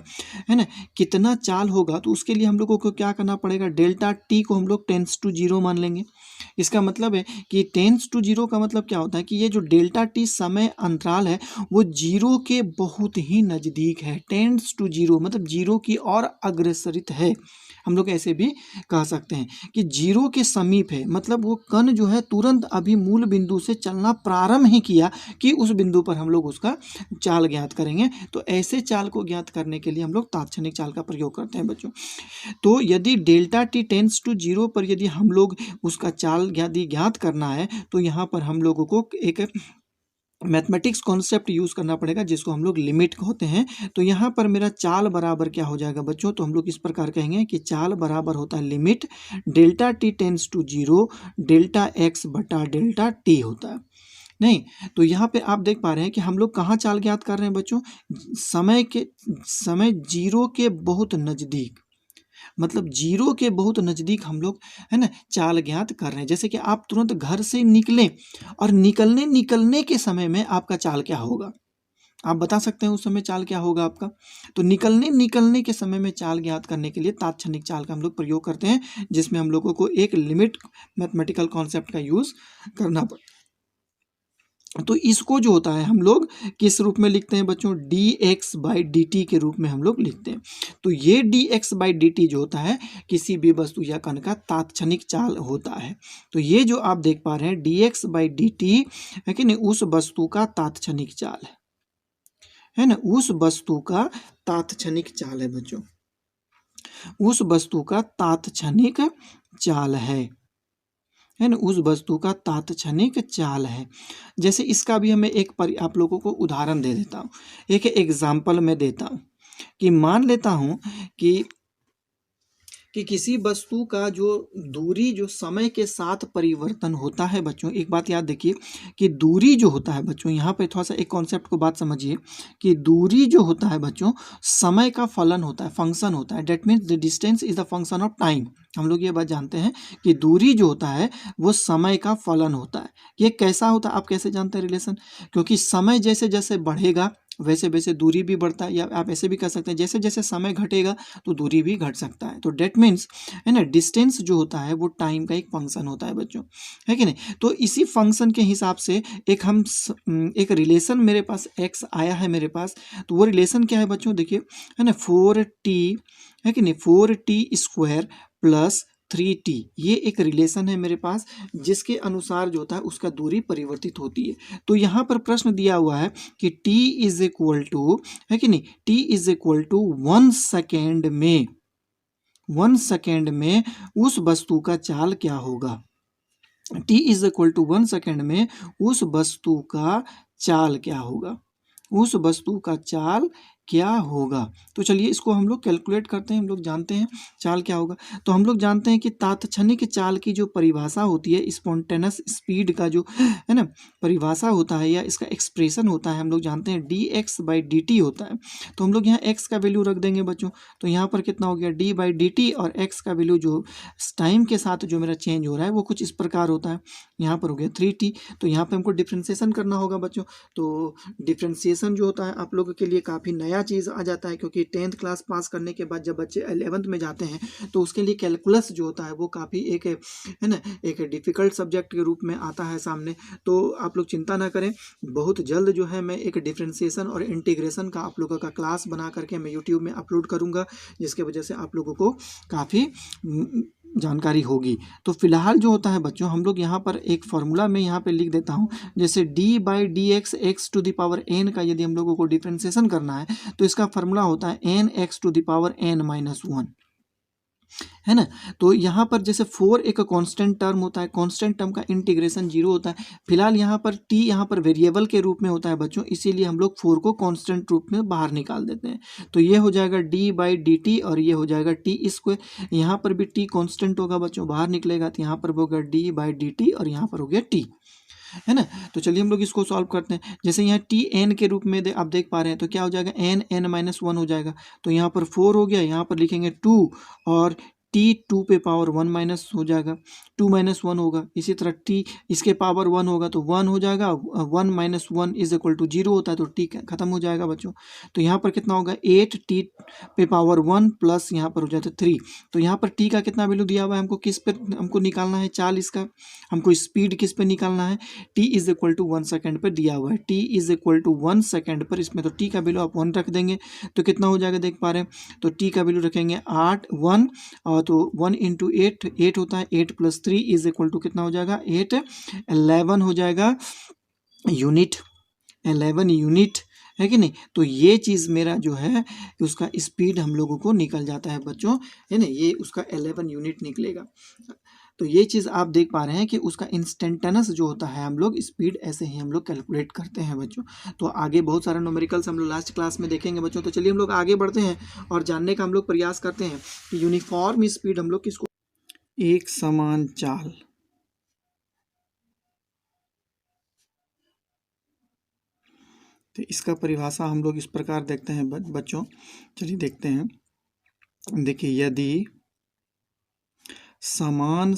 है ना, कितना चाल होगा, तो उसके लिए हम लोगों को क्या करना पड़ेगा, डेल्टा टी को हम लोग टेंस टू 0 मान लेंगे। इसका मतलब है कि टेंस टू 0 का मतलब क्या होता है कि ये जो डेल्टा टी समय अंतराल है वो 0 के बहुत ही नज़दीक है। टेंस टू 0 मतलब 0 की ओर अग्रसरित है, हम लोग ऐसे भी कह सकते हैं कि 0 के समीप है, मतलब वो कण जो है तुरंत अभी मूल बिंदु से चलना प्रारंभ ही किया कि उस बिंदु पर हम लोग उसका चाल ज्ञात करेंगे। तो ऐसे चाल को ज्ञात करने के लिए हम लोग तात्क्षणिक चाल का प्रयोग करते हैं बच्चों। तो यदि डेल्टा टी टेंस टू 0 पर यदि हम लोग उसका चाल यदि ज्ञात करना है, तो यहाँ पर हम लोगों को एक मैथमेटिक्स कॉन्सेप्ट यूज़ करना पड़ेगा जिसको हम लोग लिमिट कहते हैं। तो यहाँ पर मेरा चाल बराबर क्या हो जाएगा बच्चों, तो हम लोग इस प्रकार कहेंगे कि चाल बराबर होता है limit delta t tends to 0 delta x बटा डेल्टा टी होता है। नहीं, तो यहाँ पे आप देख पा रहे हैं कि हम लोग कहाँ चाल ज्ञात कर रहे हैं बच्चों, समय 0 के बहुत नज़दीक, मतलब 0 के बहुत नज़दीक हम लोग, है ना, चाल ज्ञात कर रहे हैं। जैसे कि आप तुरंत घर से निकलें और निकलने के समय में आपका चाल क्या होगा, आप बता सकते हैं उस समय चाल क्या होगा आपका। तो निकलने के समय में चाल ज्ञात करने के लिए तात्क्षणिक चाल का हम लोग प्रयोग करते हैं, जिसमें हम लोगों को एक लिमिट मैथमेटिकल कॉन्सेप्ट का यूज़ करना तो इसको जो होता है हम लोग किस रूप में लिखते हैं बच्चों, dx/dt के रूप में हम लोग लिखते हैं। तो ये dx/dt जो होता है किसी भी वस्तु या कण का तात्क्षणिक चाल होता है। तो ये जो आप देख पा रहे हैं dx/dt है कि नहीं, उस वस्तु का तात्क्षणिक चाल है ना, उस वस्तु का तात्क्षणिक चाल है बच्चों, उस वस्तु का तात्क्षणिक चाल है ना, उस वस्तु का तात्क्षणिक चाल है। जैसे इसका भी हमें आप लोगों को उदाहरण दे देता हूँ, एक एग्जाम्पल मैं देता हूँ कि मान लेता हूँ कि किसी वस्तु का जो दूरी जो समय के साथ परिवर्तन होता है बच्चों, एक बात याद देखिए कि दूरी जो होता है बच्चों, यहाँ पे थोड़ा सा एक कॉन्सेप्ट को बात समझिए कि दूरी जो होता है बच्चों समय का फलन होता है, फंक्शन होता है। That means the distance is the function of time. हम लोग ये बात जानते हैं कि दूरी जो होता है वो समय का फलन होता है। ये कैसा होता है, आप कैसे जानते हैं रिलेशन, क्योंकि समय जैसे जैसे बढ़ेगा वैसे वैसे दूरी भी बढ़ता है, या आप ऐसे भी कह सकते हैं जैसे जैसे समय घटेगा तो दूरी भी घट सकता है। तो डेट मीन्स है ना, डिस्टेंस जो होता है वो टाइम का एक फंक्शन होता है बच्चों, है कि नहीं। तो इसी फंक्शन के हिसाब से एक रिलेशन मेरे पास x आया है मेरे पास, तो वो रिलेशन क्या है बच्चों, देखिए है ना, 4t है कि नहीं, 4t² प्लस 3t, ये एक रिलेशन है मेरे पास जिसके अनुसार जो होता है उसका दूरी परिवर्तित होती है। तो यहाँ पर प्रश्न दिया हुआ है कि t इज इक्वल टू, है कि नहीं, t is equal to 1 second में, 1 सेकेंड में उस वस्तु का चाल क्या होगा। t is equal to 1 second में उस वस्तु का चाल क्या होगा, उस वस्तु का चाल क्या होगा। तो चलिए इसको हम लोग कैलकुलेट करते हैं। हम लोग जानते हैं चाल क्या होगा। तो हम लोग जानते हैं कि तात्क्षणिक चाल की जो परिभाषा होती है, स्पॉन्टेनस स्पीड का जो है ना परिभाषा होता है या इसका एक्सप्रेशन होता है, हम लोग जानते हैं dx/dt होता है। तो हम लोग यहाँ x का वैल्यू रख देंगे बच्चों। तो यहाँ पर कितना हो गया d/dt, और x का वैल्यू जो टाइम के साथ जो मेरा चेंज हो रहा है वो कुछ इस प्रकार होता है। यहाँ पर हो गया 3t। तो यहाँ पर हमको डिफ्रेंसिएशन करना होगा बच्चों। तो डिफ्रेंसिएशन जो होता है आप लोगों के लिए काफ़ी नया चीज़ आ जाता है, क्योंकि 10th क्लास पास करने के बाद जब बच्चे 11th में जाते हैं तो उसके लिए कैलकुलस जो होता है वो काफ़ी एक है ना एक डिफ़िकल्ट सब्जेक्ट के रूप में आता है सामने। तो आप लोग चिंता ना करें, बहुत जल्द जो है मैं एक डिफ्रेंसिएशन और इंटीग्रेशन का आप लोगों का क्लास बना करके मैं यूट्यूब में अपलोड करूँगा, जिसके वजह से आप लोगों को काफ़ी जानकारी होगी। तो फिलहाल जो होता है बच्चों, हम लोग यहाँ पर एक फॉर्मूला में यहाँ पे लिख देता हूँ। जैसे d/dx x⁴n का यदि हम लोगों को डिफ्रेंसिएशन करना है तो इसका फॉर्मूला होता है n x⁴n-1, है ना। तो यहाँ पर जैसे 4 एक कांस्टेंट टर्म होता है, कांस्टेंट टर्म का इंटीग्रेशन 0 होता है। फिलहाल यहाँ पर t यहाँ पर वेरिएबल के रूप में होता है बच्चों, इसीलिए हम लोग 4 को कांस्टेंट रूप में बाहर निकाल देते हैं। तो ये हो जाएगा d/dt और ये हो जाएगा t²। यहाँ पर भी t कांस्टेंट होगा बच्चों, बाहर निकलेगा तो यहाँ पर होगा d/dt और यहाँ पर हो गया t, है ना। तो चलिए हम लोग इसको सॉल्व करते हैं। जैसे यहाँ टी एन के रूप में आप देख पा रहे हैं तो क्या हो जाएगा, n(n-1) हो जाएगा। तो यहाँ पर 4 हो गया, यहाँ पर लिखेंगे 2 और t 2 पे पावर 1 माइनस हो जाएगा, 2 - 1 होगा। इसी तरह t इसके पावर 1 होगा तो 1 हो जाएगा, 1 - 1 इज इक्वल टू 0 होता है तो t खत्म हो जाएगा बच्चों। तो यहाँ पर कितना होगा 8t पे पावर 1 प्लस यहाँ पर हो जाता है 3। तो यहाँ पर t का कितना वैल्यू दिया हुआ है, हमको किस पे हमको निकालना है चाल इसका, हमको स्पीड किस पे निकालना है, t is equal to 1 second पर दिया हुआ है, t is equal to 1 second पर। इसमें तो t का वैल्यू आप 1 रख देंगे तो कितना हो जाएगा देख पा रहे हैं। तो t का वैल्यू रखेंगे 8 1 और तो 1 × 8 8 होता है, 8 + 3 इज इक्वल टू कितना हो जाएगा 8 11 हो जाएगा यूनिट, 11 यूनिट, है कि नहीं। तो ये चीज़ मेरा जो है उसका स्पीड हम लोगों को निकल जाता है बच्चों, है ना, ये उसका 11 यूनिट निकलेगा। तो ये चीज़ आप देख पा रहे हैं कि उसका इंस्टेंटेनस जो होता है हम लोग स्पीड ऐसे ही हम लोग कैलकुलेट करते हैं बच्चों। तो आगे बहुत सारा न्यूमेरिकल्स हम लोग लास्ट क्लास में देखेंगे बच्चों। तो चलिए हम लोग आगे बढ़ते हैं और जानने का हम लोग प्रयास करते हैं कि यूनिफॉर्म स्पीड हम लोग किसको, एक समान चाल, तो इसका परिभाषा हम लोग इस प्रकार देखते हैं बच्चों। चलिए देखते हैं। देखिए समान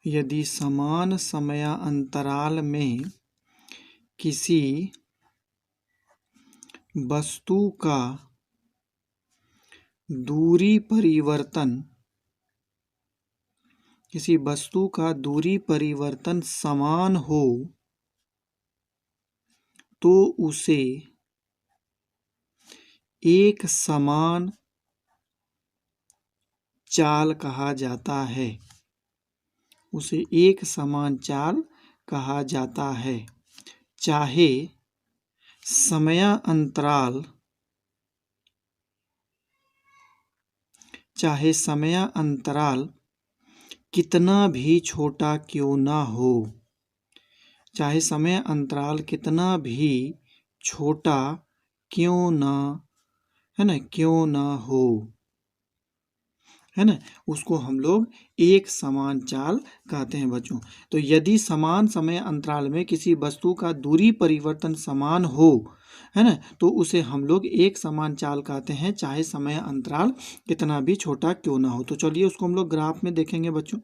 यदि समान समयांतराल में किसी वस्तु का दूरी परिवर्तन किसी वस्तु का दूरी परिवर्तन समान हो तो उसे एक समान चाल कहा जाता है। उसे एक समान चाल कहा जाता है। चाहे समयांतराल कितना भी छोटा क्यों ना हो। चाहे समय अंतराल कितना भी छोटा क्यों ना, है ना, क्यों ना हो, है ना, उसको हम लोग एक समान चाल कहते हैं बच्चों। तो यदि समान समय अंतराल में किसी वस्तु का दूरी परिवर्तन समान हो, है ना, तो उसे हम लोग एक समान चाल कहते हैं, चाहे समय अंतराल कितना भी छोटा क्यों ना हो। तो चलिए उसको हम लोग ग्राफ में देखेंगे बच्चों,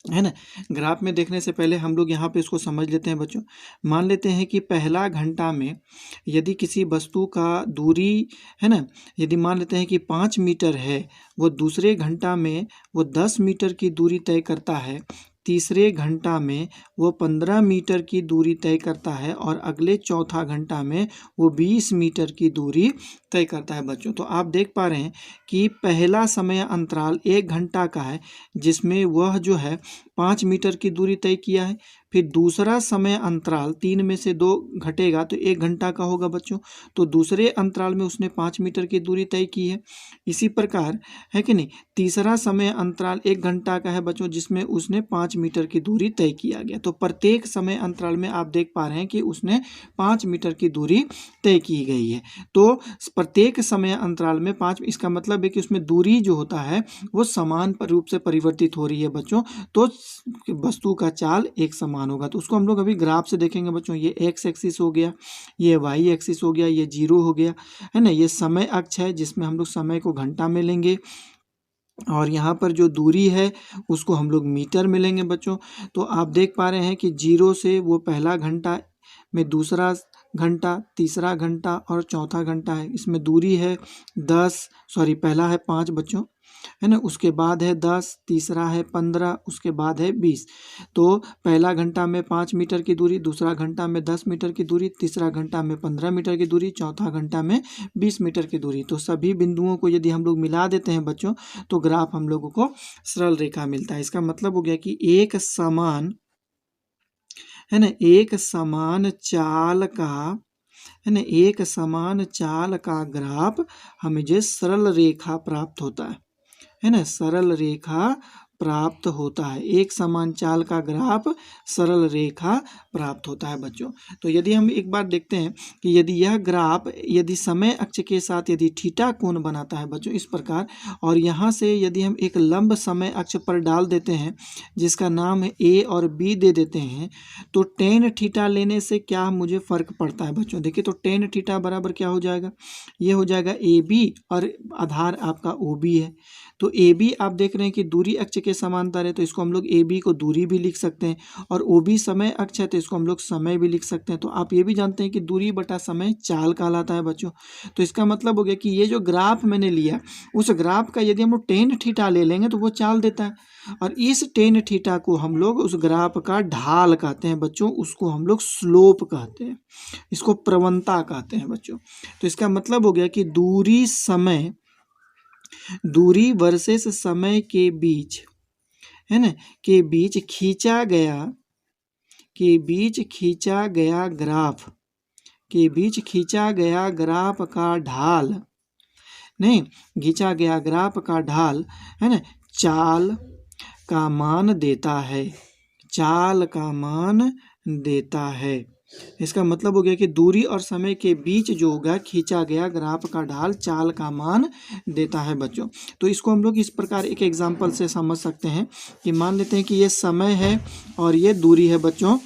है ना। ग्राफ में देखने से पहले हम लोग यहाँ पे इसको समझ लेते हैं बच्चों। मान लेते हैं कि पहला घंटा में यदि किसी वस्तु का दूरी, है ना, यदि मान लेते हैं कि 5 मीटर है, वो दूसरे घंटा में वो 10 मीटर की दूरी तय करता है, तीसरे घंटा में वो 15 मीटर की दूरी तय करता है और अगले चौथा घंटा में वो 20 मीटर की दूरी तय करता है बच्चों। तो आप देख पा रहे हैं कि पहला समय अंतराल 1 घंटा का है, जिसमें वह जो है 5 मीटर की दूरी तय किया है। फिर दूसरा समय अंतराल 3 में से 2 घटेगा तो 1 घंटा का होगा बच्चों। तो दूसरे अंतराल में उसने 5 मीटर की दूरी तय की है। इसी प्रकार, है कि नहीं, तीसरा समय अंतराल 1 घंटा का है बच्चों, जिसमें उसने 5 मीटर की दूरी तय किया गया। तो प्रत्येक समय अंतराल में आप देख पा रहे हैं कि उसने 5 मीटर की दूरी तय की गई है। तो प्रत्येक समय अंतराल में 5, इसका मतलब है कि उसमें दूरी जो होता है वो समान रूप से परिवर्तित हो रही है बच्चों। तो वस्तु का चाल एक समान होगा। तो उसको हम लोग अभी ग्राफ से देखेंगे बच्चों। ये एक्स एक्सिस हो गया, ये वाई एक्सिस हो गया, ये जीरो हो गया, है ना। ये समय अक्ष है जिसमें हम लोग समय को घंटा में लेंगे, और यहाँ पर जो दूरी है उसको हम लोग मीटर में लेंगे बच्चों। तो आप देख पा रहे हैं कि जीरो से वो पहला घंटा में दूसरा घंटा, तीसरा घंटा और चौथा घंटा है। इसमें दूरी है 10, सॉरी पहला है 5 बच्चों, है ना, उसके बाद है 10, तीसरा है 15, उसके बाद है 20। तो पहला घंटा में 5 मीटर की दूरी, दूसरा घंटा में 10 मीटर की दूरी, तीसरा घंटा में 15 मीटर की दूरी, चौथा घंटा में 20 मीटर की दूरी। तो सभी बिंदुओं को यदि हम लोग मिला देते हैं बच्चों तो ग्राफ हम लोगों को सरल रेखा मिलता है। इसका मतलब हो गया कि एक समान, है ना, एक समान चाल का, है ना, एक समान चाल का ग्राफ हमें जो सरल रेखा प्राप्त होता है ना, सरल रेखा प्राप्त होता है। एक समान चाल का ग्राफ सरल रेखा प्राप्त होता है बच्चों। तो यदि हम एक बार देखते हैं कि यदि यह ग्राफ यदि समय अक्ष के साथ यदि थीटा कोण बनाता है बच्चों इस प्रकार, और यहाँ से यदि हम एक लंब समय अक्ष पर डाल देते हैं जिसका नाम है ए और बी दे देते हैं, तो टेन थीटा लेने से क्या मुझे फ़र्क पड़ता है बच्चों। देखिए तो टेन थीटा बराबर क्या हो जाएगा, ये हो जाएगा ए बी और आधार आपका ओ बी है। तो ए बी आप देख रहे हैं कि दूरी अक्ष के समांतर है, तो इसको हम लोग ए बी को दूरी भी लिख सकते हैं, और ओ बी समय अक्ष है तो इसको हम लोग समय भी लिख सकते हैं। तो आप ये भी जानते हैं कि दूरी बटा समय चाल कहलाता है बच्चों। तो इसका मतलब हो गया कि ये जो ग्राफ मैंने लिया उस ग्राफ का यदि हम लोग टेन थीटा ले लेंगे तो वो चाल देता है, और इस टेन थीटा को हम लोग उस ग्राफ का ढाल कहते हैं बच्चों, उसको हम लोग स्लोप कहते हैं, इसको प्रवणता कहते हैं बच्चों। तो इसका मतलब हो गया कि दूरी वर्सेस समय के बीच, है ना, के बीच खींचा गया ग्राफ का ढाल, नहीं, खींचा गया ग्राफ का ढाल, है ना, चाल का मान देता है। इसका मतलब हो गया कि दूरी और समय के बीच जो होगा खींचा गया ग्राफ का ढाल चाल का मान देता है बच्चों। तो इसको हम लोग इस प्रकार एक एग्जांपल से समझ सकते हैं कि मान लेते हैं कि ये समय है और ये दूरी है बच्चों,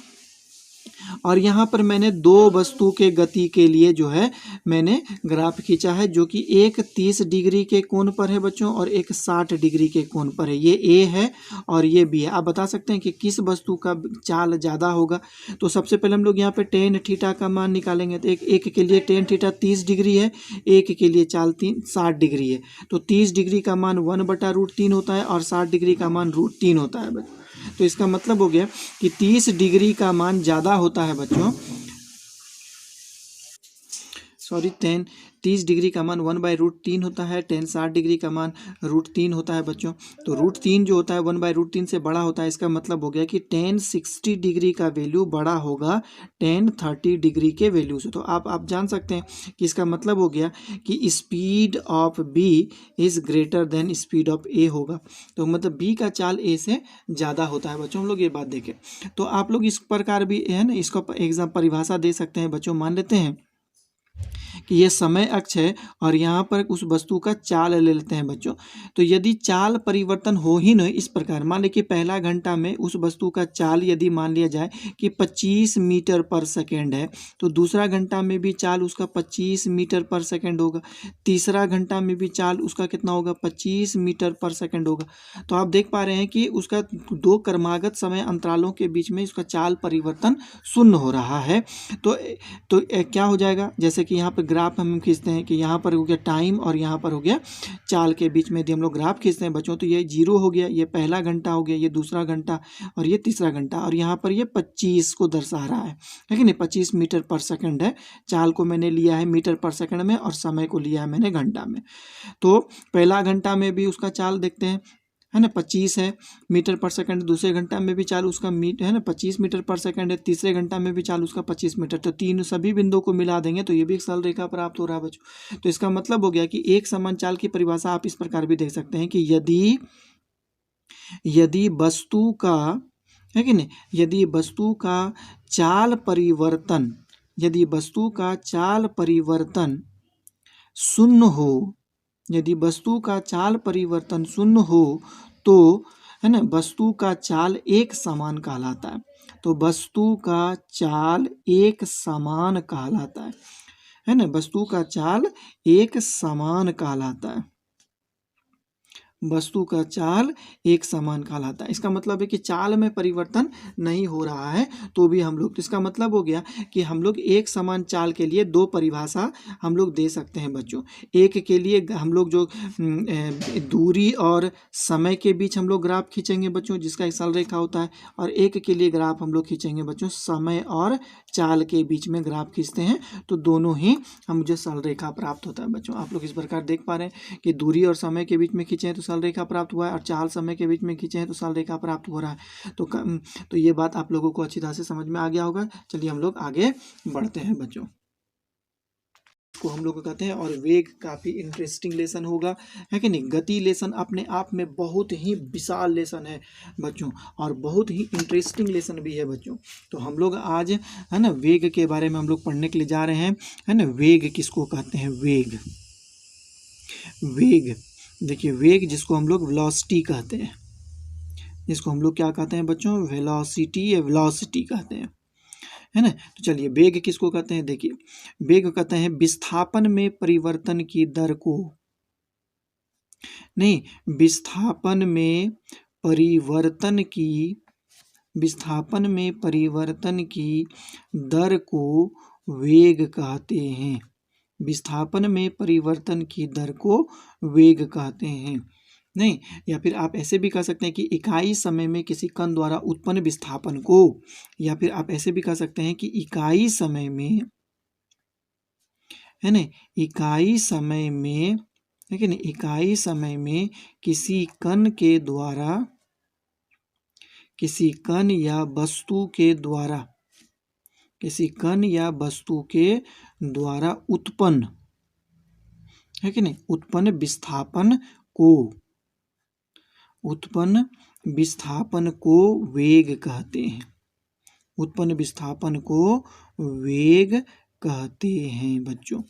और यहाँ पर मैंने दो वस्तु के गति के लिए जो है मैंने ग्राफ खींचा है, जो कि एक 30 डिग्री के कोण पर है बच्चों और एक 60 डिग्री के कोण पर है। ये ए है और ये बी है। आप बता सकते हैं कि किस वस्तु का चाल ज़्यादा होगा। तो सबसे पहले हम लोग यहाँ पे टेन थीटा का मान निकालेंगे। तो एक के लिए टेन थीटा 30 डिग्री है, एक के लिए चाल 60 डिग्री है। तो 30 डिग्री का मान 1/√3 होता है और 60 डिग्री का मान √3 होता है बच्चों। तो इसका मतलब हो गया कि 30 डिग्री का मान ज़्यादा होता है बच्चों। सॉरी 30 डिग्री का मान 1/√3 होता है, 60 डिग्री का मान √3 होता है बच्चों। तो √3 जो होता है 1/√3 से बड़ा होता है। इसका मतलब हो गया कि 60 डिग्री का वैल्यू बड़ा होगा 30 डिग्री के वैल्यू से। तो आप जान सकते हैं कि इसका मतलब हो गया कि speed of B is greater than speed of A होगा। तो मतलब बी का चाल ए से ज़्यादा होता है बच्चों। हम लोग ये बात देखें तो आप लोग इस प्रकार भी है ना, इसको एग्जाम परिभाषा दे सकते हैं बच्चों। मान लेते हैं कि ये समय अक्ष है और यहाँ पर उस वस्तु का चाल ले लेते हैं बच्चों। तो यदि चाल परिवर्तन हो ही नहीं, इस प्रकार मान लीजिए पहला घंटा में उस वस्तु का चाल यदि मान लिया जाए कि 25 मीटर पर सेकेंड है, तो दूसरा घंटा में भी चाल उसका 25 मीटर पर सेकेंड होगा, तीसरा घंटा में भी चाल उसका कितना होगा 25 मीटर पर सेकेंड होगा। तो आप देख पा रहे हैं कि उसका दो क्रमागत समय अंतरालों के बीच में उसका चाल परिवर्तन शून्य हो रहा है। तो क्या हो जाएगा, जैसे कि यहाँ पर ग्राफ हम खींचते हैं कि यहाँ पर हो गया टाइम और यहाँ पर हो गया चाल के बीच में यदि हम लोग ग्राफ खींचते हैं बच्चों, तो ये 0 हो गया, ये पहला घंटा हो गया, ये दूसरा घंटा और ये तीसरा घंटा, और यहाँ पर ये 25 को दर्शा रहा है कि नहीं, 25 मीटर पर सेकंड है। चाल को मैंने लिया है मीटर पर सेकंड में और समय को लिया है मैंने घंटा में। तो पहला घंटा में भी उसका चाल देखते हैं, है ना, 25 है मीटर पर सेकंड। दूसरे घंटा में भी चाल उसका है ना 25 मीटर पर सेकंड है। तीसरे घंटा में भी चाल उसका 25 मीटर। तो तीन सभी बिंदुओं को मिला देंगे तो ये भी एक सरल रेखा प्राप्त हो रहा है बच्चों। तो इसका मतलब हो गया कि एक समान चाल की परिभाषा आप इस प्रकार भी देख सकते हैं कि यदि वस्तु का, है कि नहीं, यदि वस्तु का चाल परिवर्तन, यदि वस्तु का चाल परिवर्तन शून्य हो, यदि वस्तु का चाल परिवर्तन शून्य हो तो, है ना, वस्तु का चाल एक समान कहलाता है। तो वस्तु का चाल एक समान कहलाता है ना, वस्तु का चाल एक समान कहलाता है, वस्तु का चाल एक समान कहलाता है। इसका मतलब है कि चाल में परिवर्तन नहीं हो रहा है तो भी हम लोग, तो इसका मतलब हो गया कि हम लोग एक समान चाल के लिए दो परिभाषा हम लोग दे सकते हैं बच्चों। एक के लिए हम लोग जो दूरी और समय के बीच हम लोग ग्राफ खींचेंगे बच्चों, जिसका एक सरल रेखा होता है, और एक के लिए ग्राफ हम लोग खींचेंगे बच्चों समय और चाल के बीच में ग्राफ खींचते हैं, तो दोनों ही हम मुझे सरल रेखा प्राप्त होता है बच्चों। आप लोग इस प्रकार देख पा रहे हैं कि दूरी और समय के बीच में खींचे हैं तो सरल रेखा प्राप्त हुआ है, और चाल समय के बीच में खींचे हैं तो सरल रेखा प्राप्त हो रहा है। तो ये बात आप लोगों को अच्छी तरह से समझ में आ गया होगा। चलिए हम लोग आगे बढ़ते हैं बच्चों, को हम लोग कहते हैं। और वेग काफ़ी इंटरेस्टिंग लेसन होगा, है कि नहीं। गति लेसन अपने आप में बहुत ही विशाल लेसन है बच्चों, और बहुत ही इंटरेस्टिंग लेसन भी है बच्चों। तो हम लोग आज, है ना, वेग के बारे में हम लोग पढ़ने के लिए जा रहे हैं, है ना। वेग किसको कहते हैं, वेग, वेग देखिए, वेग जिसको हम लोग वेलोसिटी कहते हैं, जिसको हम लोग क्या कहते हैं बच्चों, वेलोसिटी या वेलोसिटी कहते हैं, है ना। तो चलिए वेग किसको कहते हैं, देखिए वेग कहते हैं विस्थापन में परिवर्तन की दर को, नहीं, विस्थापन में परिवर्तन की, विस्थापन में परिवर्तन की दर को वेग कहते हैं, विस्थापन में परिवर्तन की दर को वेग कहते हैं, नहीं। या फिर आप ऐसे भी कह सकते हैं कि इकाई समय में किसी कण द्वारा उत्पन्न विस्थापन को, या फिर आप ऐसे भी कह सकते हैं कि इकाई समय में, है ना, इकाई समय में, लेकिन इकाई समय में किसी कण के द्वारा, किसी कण या वस्तु के द्वारा, किसी कण या वस्तु के द्वारा उत्पन्न, है कि नहीं, उत्पन्न विस्थापन को, उत्पन्न विस्थापन को वेग कहते हैं, उत्पन्न विस्थापन को वेग कहते हैं बच्चों।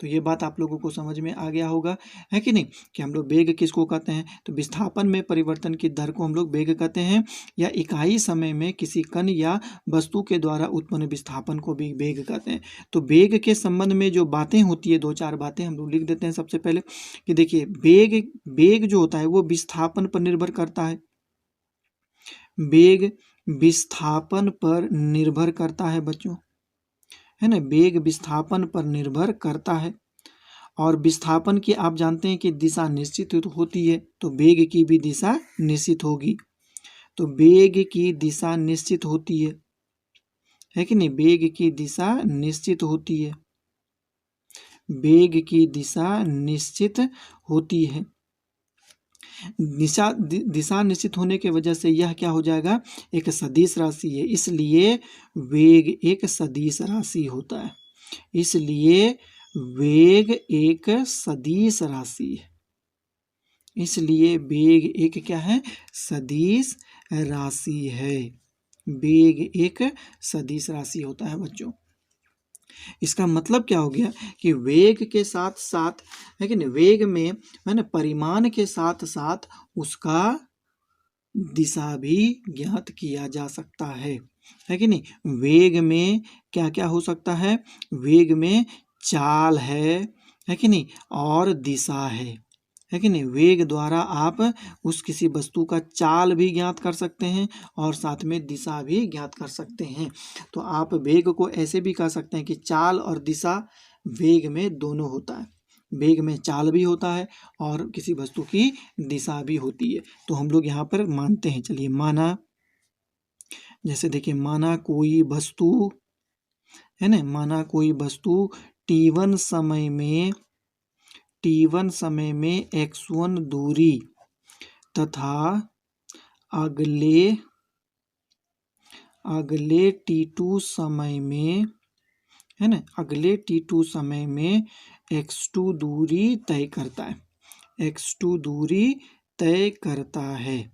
तो ये बात आप लोगों को समझ में आ गया होगा, है कि नहीं, कि हम लोग वेग किसको कहते हैं। तो विस्थापन में परिवर्तन की दर को हम लोग वेग कहते हैं, या इकाई समय में किसी कण या वस्तु के द्वारा उत्पन्न विस्थापन को भी वेग कहते हैं। तो वेग के संबंध में जो बातें होती है, दो चार बातें हम लोग लिख देते हैं सबसे पहले, कि देखिए वेग जो होता है वो विस्थापन पर निर्भर करता है। वेग विस्थापन पर निर्भर करता है बच्चों, है ना, वेग विस्थापन पर निर्भर करता है। और विस्थापन की आप जानते हैं कि दिशा निश्चित होती है, तो वेग की भी दिशा निश्चित होगी। तो वेग की दिशा निश्चित होती है कि नहीं, वेग की दिशा निश्चित होती है, वेग की दिशा निश्चित होती है। दिशा निश्चित होने के वजह से यह क्या हो जाएगा, एक सदिश राशि है, इसलिए वेग एक सदिश राशि होता है, इसलिए वेग एक सदिश राशि है, इसलिए वेग एक क्या है, सदिश राशि है, वेग एक सदिश राशि होता है बच्चों। इसका मतलब क्या हो गया कि वेग के साथ साथ, है कि नहीं, वेग में है ना परिमाण के साथ साथ उसका दिशा भी ज्ञात किया जा सकता है कि नहीं। वेग में क्या क्या हो सकता है, वेग में चाल है कि नहीं, और दिशा है कि नहीं। वेग द्वारा आप उस किसी वस्तु का चाल भी ज्ञात कर सकते हैं और साथ में दिशा भी ज्ञात कर सकते हैं। तो आप वेग को ऐसे भी कह सकते हैं कि चाल और दिशा वेग में दोनों होता है, वेग में चाल भी होता है और किसी वस्तु की दिशा भी होती है। तो हम लोग यहाँ पर मानते हैं, चलिए माना, जैसे देखिए माना कोई वस्तु है ना, माना कोई वस्तु t1 समय में x1 दूरी तथा अगले t2 समय में, है ना, अगले t2 समय में x2 दूरी तय करता है, x2 दूरी तय करता है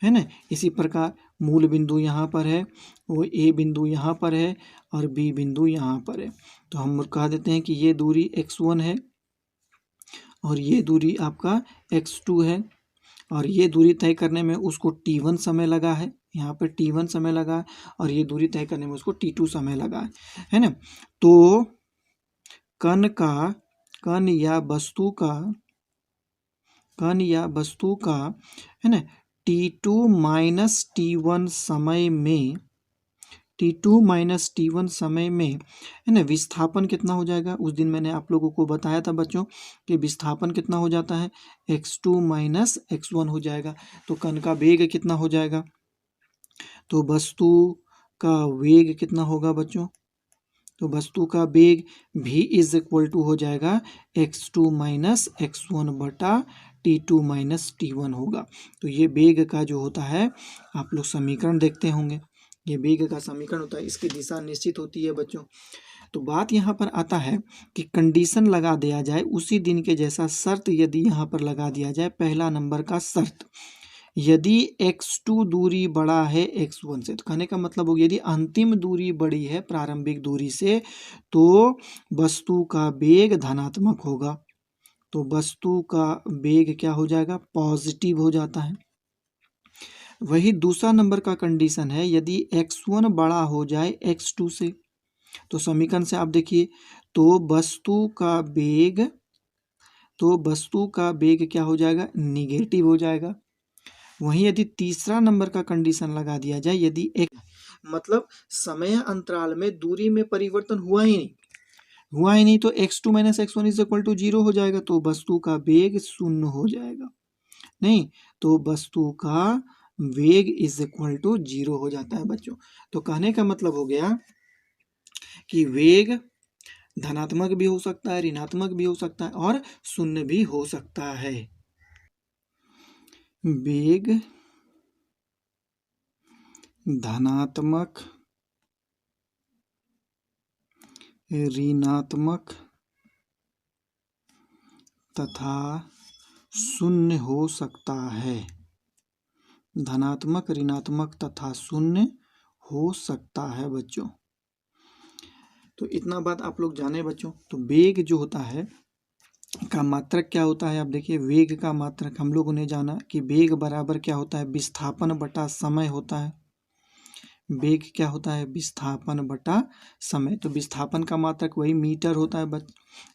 ना। इसी प्रकार मूल बिंदु यहाँ पर है, वो ए बिंदु यहाँ पर है और बी बिंदु यहाँ पर है। तो हम कह देते हैं कि ये दूरी x1 है और ये दूरी आपका x2 है, और ये दूरी तय करने में उसको t1 समय लगा है, यहाँ पर t1 समय लगा है, और ये दूरी तय करने में उसको t2 समय लगा है ना। तो कण या वस्तु का है ना t2 माइनस t1 समय में है ना विस्थापन कितना हो जाएगा। उस दिन मैंने आप लोगों को बताया था बच्चों कि विस्थापन कितना हो जाता है, x2 माइनस x1 हो जाएगा। तो कण का वेग कितना हो जाएगा, तो वस्तु का वेग कितना होगा बच्चों, तो वस्तु का वेग v इज इक्वल टू हो जाएगा x2 माइनस x1 बटा t2 माइनस t1 होगा। तो ये वेग का जो होता है आप लोग समीकरण देखते होंगे, ये वेग का समीकरण होता है, इसकी दिशा निश्चित होती है बच्चों। तो बात यहाँ पर आता है कि कंडीशन लगा दिया जाए उसी दिन के जैसा शर्त यदि यहाँ पर लगा दिया जाए, पहला नंबर का शर्त, यदि x2 दूरी बड़ा है x1 से, तो कहने का मतलब हो यदि अंतिम दूरी बड़ी है प्रारंभिक दूरी से तो वस्तु का वेग धनात्मक होगा, तो वस्तु का वेग क्या हो जाएगा, पॉजिटिव हो जाता है। वही दूसरा नंबर का कंडीशन है, यदि x1 बड़ा हो जाए x2 से, तो समीकरण से आप देखिए, तो वस्तु का वेग क्या हो जाएगा, निगेटिव हो जाएगा। वहीं यदि तीसरा नंबर का कंडीशन लगा दिया जाए, यदि एक मतलब समय अंतराल में दूरी में परिवर्तन हुआ ही नहीं तो x2 minus x1 is equal to 0 हो जाएगा, तो वस्तु का वेग शून्य हो जाएगा, नहीं तो वस्तु का वेग इज इक्वल टू 0 हो जाता है बच्चों। तो कहने का मतलब हो गया कि वेग धनात्मक भी हो सकता है, ऋणात्मक भी हो सकता है और शून्य भी हो सकता है। वेग धनात्मक, ऋणात्मक तथा शून्य हो सकता है, धनात्मक, ऋणात्मक तथा शून्य हो सकता है बच्चों। तो इतना बात आप लोग जाने बच्चों। तो वेग जो होता है का मात्रक क्या होता है, आप देखिए वेग का मात्रक हम लोगों ने जाना कि वेग बराबर क्या होता है, विस्थापन बटा समय होता है। वेग क्या होता है, विस्थापन बटा समय। तो विस्थापन का मात्रक वही मीटर होता है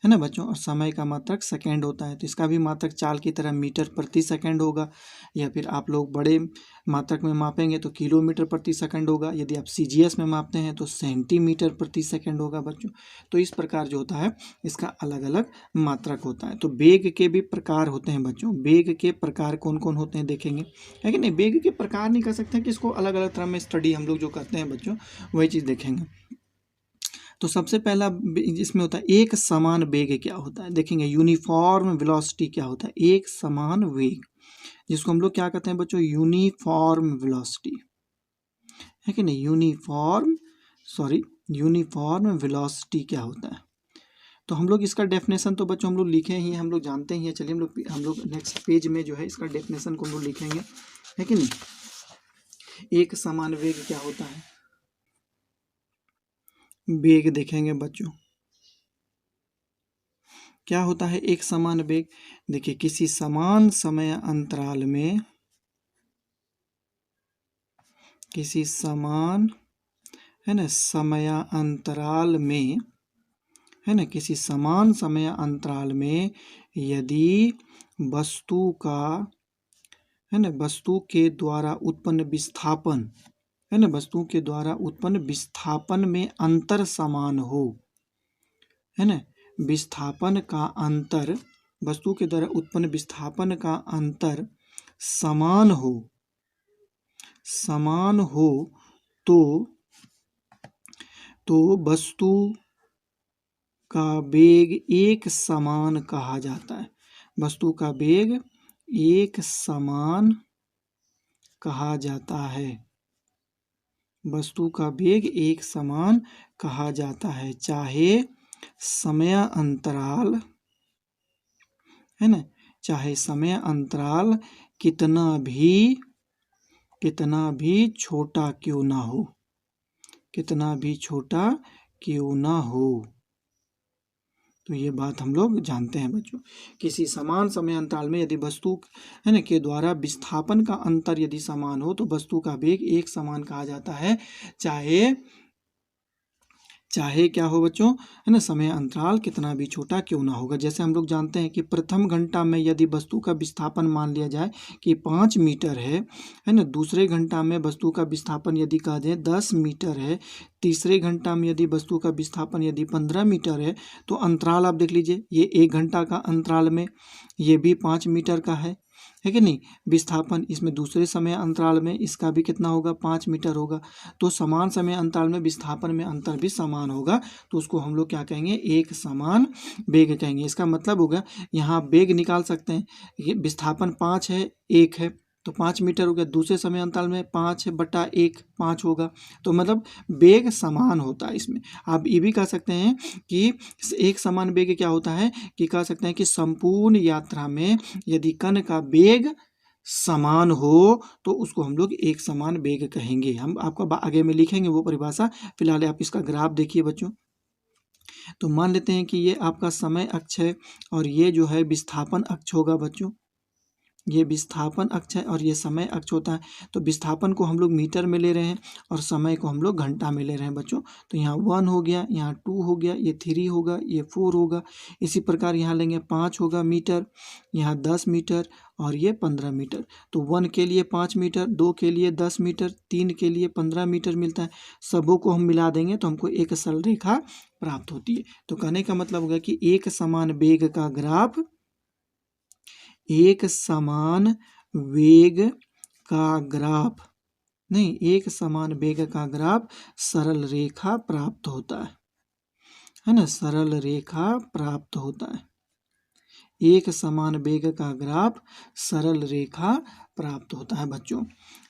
ना बच्चों, और समय का मात्रक सेकंड होता है। तो इसका भी मात्रक चाल की तरह मीटर प्रति सेकंड होगा, या फिर आप लोग बड़े मात्रक में मापेंगे तो किलोमीटर प्रति सेकंड होगा। यदि आप सीजीएस में मापते हैं तो सेंटीमीटर प्रति सेकंड होगा बच्चों। तो इस प्रकार जो होता है इसका अलग अलग मात्रक होता है। तो वेग के भी प्रकार होते हैं बच्चों। वेग के प्रकार कौन कौन होते हैं देखेंगे, है कि नहीं। वेग के प्रकार नहीं कर सकते कि इसको अलग अलग तरह में स्टडी हम लोग जो करते हैं बच्चों वही चीज़ देखेंगे। तो सबसे पहला इसमें होता है एक समान वेग क्या होता है, देखेंगे यूनिफॉर्म वेलोसिटी क्या होता है। एक समान वेग, जिसको हम लोग क्या कहते हैं बच्चों, यूनिफॉर्म वेलोसिटी, है कि नहीं। यूनिफॉर्म वेलोसिटी क्या होता है। तो हम लोग इसका डेफिनेशन तो बच्चों हम लोग लिखे ही हैं, हम लोग जानते ही हैं। चलिए हम लोग नेक्स्ट पेज में जो है इसका डेफिनेशन को हम लोग लिखेंगे, है कि नहीं। एक समान वेग क्या होता है, वेग देखेंगे बच्चों क्या होता है एक समान वेग। देखिए किसी समान समय अंतराल में, किसी समान है ना समय अंतराल में, है ना, किसी समान समय अंतराल में यदि वस्तु का, है ना, वस्तु के द्वारा उत्पन्न विस्थापन, है ना, वस्तु के द्वारा उत्पन्न विस्थापन में अंतर समान हो, है ना, विस्थापन का अंतर, वस्तु के द्वारा उत्पन्न विस्थापन का अंतर समान हो, तो वस्तु का वेग एक समान कहा जाता है। वस्तु का वेग एक समान कहा जाता है। वस्तु का वेग एक समान कहा जाता है, चाहे समय अंतराल, है ना, चाहे समय अंतराल कितना भी छोटा क्यों ना हो, कितना भी छोटा क्यों ना हो। तो ये बात हम लोग जानते हैं बच्चों। किसी समान समय अंतराल में यदि वस्तु, है ना, के द्वारा विस्थापन का अंतर यदि समान हो तो वस्तु का वेग एक समान कहा जाता है, चाहे क्या हो बच्चों, है ना, समय अंतराल कितना भी छोटा क्यों ना होगा। जैसे हम लोग जानते हैं कि प्रथम घंटा में यदि वस्तु का विस्थापन मान लिया जाए कि 5 मीटर है ना, दूसरे घंटा में वस्तु का विस्थापन यदि कहा जाए 10 मीटर है, तीसरे घंटा में यदि वस्तु का विस्थापन यदि 15 मीटर है, तो अंतराल आप देख लीजिए, ये 1 घंटा का अंतराल में ये भी 5 मीटर का है कि नहीं। विस्थापन इसमें दूसरे समय अंतराल में इसका भी कितना होगा, 5 मीटर होगा। तो समान समय अंतराल में विस्थापन में अंतर भी समान होगा, तो उसको हम लोग क्या कहेंगे, एक समान वेग कहेंगे। इसका मतलब होगा यहाँ वेग निकाल सकते हैं, ये विस्थापन 5 है, 1 है, तो 5 मीटर हो गया। दूसरे समय अंतराल में 5/1 5 होगा, तो मतलब वेग समान होता है इसमें। आप ये भी कह सकते हैं कि एक समान वेग क्या होता है कि कह सकते हैं कि संपूर्ण यात्रा में यदि कण का वेग समान हो तो उसको हम लोग एक समान वेग कहेंगे। हम आपको आगे में लिखेंगे वो परिभाषा, फिलहाल आप इसका ग्राफ देखिए बच्चों। तो मान लेते हैं कि ये आपका समय अक्ष है और ये जो है विस्थापन अक्ष होगा बच्चों। ये विस्थापन अक्ष है और ये समय अक्ष होता है। तो विस्थापन को हम लोग मीटर में ले रहे हैं और समय को हम लोग घंटा में ले रहे हैं बच्चों। तो यहाँ 1 हो गया, यहाँ 2 हो गया, ये 3 होगा, ये 4 होगा। इसी प्रकार यहाँ लेंगे 5 होगा मीटर, यहाँ 10 मीटर और ये 15 मीटर। तो 1 के लिए 5 मीटर, 2 के लिए 10 मीटर, 3 के लिए 15 मीटर मिलता है। सबों को हम मिला देंगे तो हमको एक सरल रेखा प्राप्त होती है। तो कहने का मतलब होगा कि एक समान वेग का ग्राफ, एक समान वेग का ग्राफ नहीं, एक समान वेग का ग्राफ सरल रेखा प्राप्त होता है ना, सरल रेखा प्राप्त होता है। एक समान वेग का ग्राफ सरल रेखा प्राप्त होता है बच्चों,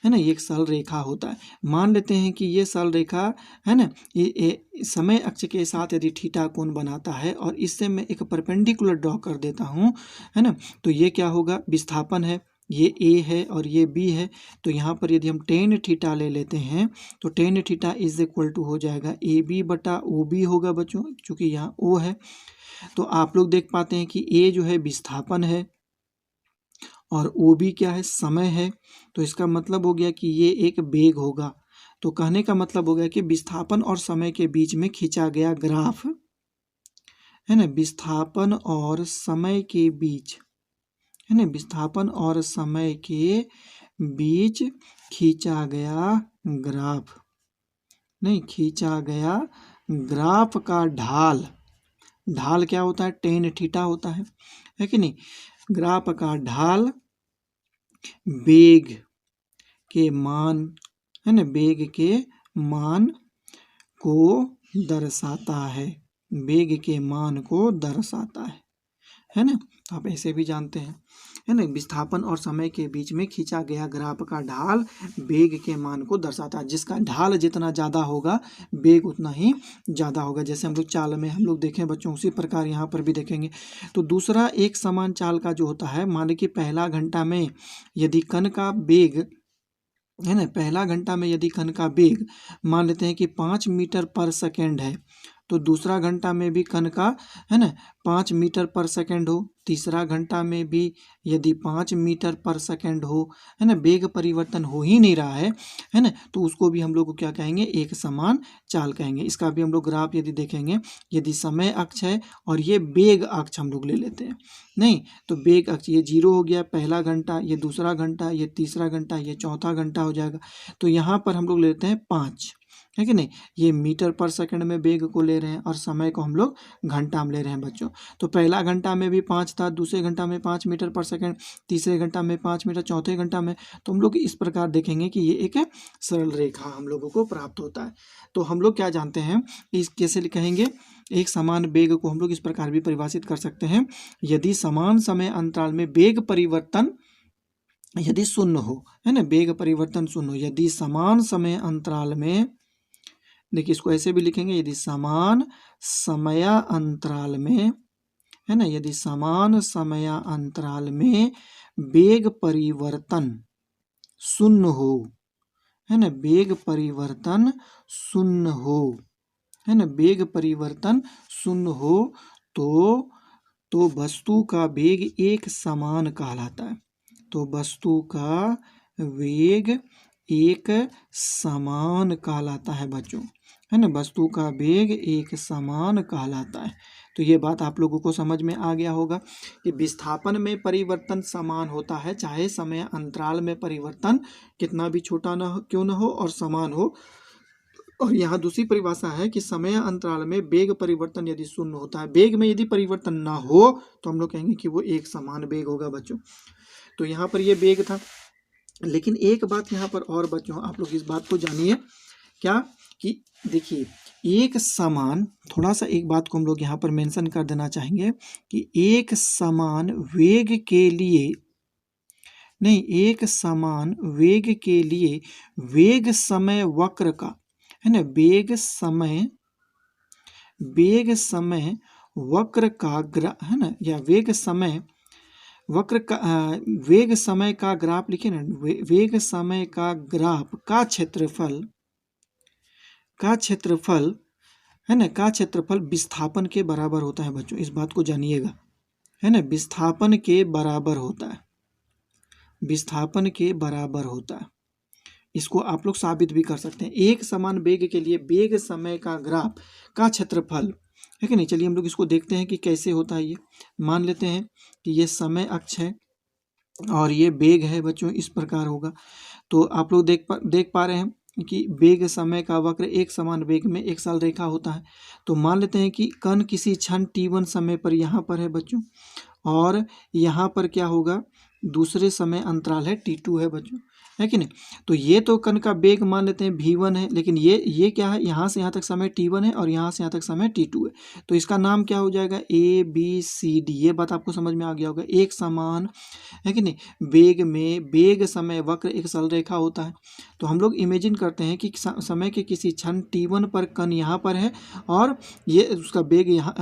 है ना, ये एक सरल रेखा होता है। मान लेते हैं कि ये सरल रेखा, है ना, ये समय अक्ष के साथ यदि थीटा कोण बनाता है और इससे मैं एक परपेंडिकुलर ड्रॉ कर देता हूँ, है ना, तो ये क्या होगा, विस्थापन है, ये ए है और ये बी है, तो यहाँ पर यदि हम टेन थीटा ले लेते हैं तो tan theta is equal to हो जाएगा ए बी बटा ओ बी होगा बच्चों, चूँकि यहाँ ओ है। तो आप लोग देख पाते हैं कि ए जो है विस्थापन है और ओ बी क्या है, समय है। तो इसका मतलब हो गया कि ये एक वेग होगा। तो कहने का मतलब हो गया कि विस्थापन और समय के बीच में खींचा गया ग्राफ है ना, विस्थापन और समय के बीच है ना, विस्थापन और समय के बीच खींचा गया ग्राफ, नहीं खींचा गया ग्राफ का ढाल, ढाल क्या होता है, टेन थीटा होता है कि नहीं। ग्राफ का ढाल वेग के मान है ना, वेग के मान को दर्शाता है, वेग के मान को दर्शाता है ना। तो आप ऐसे भी जानते हैं है ना, विस्थापन और समय के बीच में खींचा गया ग्राफ का ढाल वेग के मान को दर्शाता है। जिसका ढाल जितना ज़्यादा होगा वेग उतना ही ज़्यादा होगा। जैसे हम लोग चाल में हम लोग देखें बच्चों, उसी प्रकार यहाँ पर भी देखेंगे। तो दूसरा एक समान चाल का जो होता है, मान लीजिए कि पहला घंटा में यदि कण का वेग है ना, पहला घंटा में यदि कण का वेग मान लेते हैं कि 5 मीटर पर सेकेंड है, तो दूसरा घंटा में भी कण का है ना 5 मीटर पर सेकेंड हो, तीसरा घंटा में भी यदि 5 मीटर पर सेकेंड हो, है ना, वेग परिवर्तन हो ही नहीं रहा है ना, तो उसको भी हम लोग क्या कहेंगे, एक समान चाल कहेंगे। इसका भी हम लोग ग्राफ यदि देखेंगे, यदि समय अक्ष है और ये वेग अक्ष हम लोग ले लेते हैं, नहीं तो वेग अक्ष ये 0 हो गया पहला घंटा, ये दूसरा घंटा, ये तीसरा घंटा, ये चौथा घंटा हो जाएगा। तो यहाँ पर हम लोग लेते हैं 5, है कि नहीं। ये मीटर पर सेकंड में वेग को ले रहे हैं और समय को हम लोग घंटा में ले रहे हैं बच्चों। तो पहला घंटा में भी 5 था, दूसरे घंटा में 5 मीटर पर सेकंड, तीसरे घंटा में 5 मीटर, चौथे घंटा में। तो हम लोग इस प्रकार देखेंगे कि ये एक सरल रेखा हम लोगों को प्राप्त होता है। तो हम लोग क्या जानते हैं, इस कैसे कहेंगे, एक समान वेग को हम लोग इस प्रकार भी परिभाषित कर सकते हैं, यदि समान समय अंतराल में वेग परिवर्तन यदि शून्य हो, है ना, वेग परिवर्तन शून्य हो, यदि समान समय अंतराल में, देखिए इसको ऐसे भी लिखेंगे, यदि समान समय अंतराल में है ना, यदि समान समय अंतराल में वेग परिवर्तन शून्य हो, है ना, वेग परिवर्तन शून्य हो, है ना, वेग परिवर्तन शून्य हो, तो वस्तु का वेग एक समान कहलाता है। तो वस्तु का वेग एक समान कहलाता है बच्चों, है ना, वस्तु का वेग एक समान कहलाता है। तो ये बात आप लोगों को समझ में आ गया होगा कि विस्थापन में परिवर्तन समान होता है, चाहे समय अंतराल में परिवर्तन कितना भी छोटा ना हो, क्यों ना हो और समान हो। और यहाँ दूसरी परिभाषा है कि समय अंतराल में वेग परिवर्तन यदि शून्य होता है, वेग में यदि परिवर्तन ना हो तो हम लोग कहेंगे कि वो एक समान वेग होगा बच्चों। तो यहाँ पर ये वेग था। लेकिन एक बात यहाँ पर और बच्चों, आप लोग इस बात को जानिए क्या, कि देखिए एक समान, थोड़ा सा एक बात को हम लोग यहाँ पर मेंशन कर देना चाहेंगे कि एक समान वेग के लिए, नहीं एक समान वेग के लिए वेग समय वक्र का, है ना, वेग समय वक्र का है ना, या वेग समय वक्र का वेग समय का ग्राफ लिखे ना, वेग समय का ग्राफ का क्षेत्रफल है ना, का क्षेत्रफल विस्थापन के बराबर होता है बच्चों। इस बात को जानिएगा, है ना, विस्थापन के बराबर होता है, विस्थापन के बराबर होता है। इसको आप लोग साबित भी कर सकते हैं। एक समान वेग के लिए वेग समय का ग्राफ का क्षेत्रफल है कि नहीं। चलिए हम लोग इसको देखते हैं कि कैसे होता है ये। मान लेते हैं कि ये समय अक्ष है और ये वेग है बच्चों, इस प्रकार होगा। तो आप लोग देख पा रहे हैं कि वेग समय का वक्र एक समान वेग में एक साल रेखा होता है। तो मान लेते हैं कि कण किसी क्षण t1 समय पर यहाँ पर है बच्चों, और यहाँ पर क्या होगा, दूसरे समय अंतराल है t2 है बच्चों, है कि नहीं। तो ये तो कण का वेग मान लेते हैं v1 है, लेकिन ये क्या है, यहाँ से यहाँ तक समय t1 है और यहाँ से यहाँ तक समय t2 है। तो इसका नाम क्या हो जाएगा, ABCD। ये बात आपको समझ में आ गया होगा। एक समान है कि नहीं, वेग में वेग समय वक्र एक सरल रेखा होता है। तो हम लोग इमेजिन करते हैं कि समय के किसी क्षण t1 पर कण यहाँ पर है और ये उसका वेग यहाँ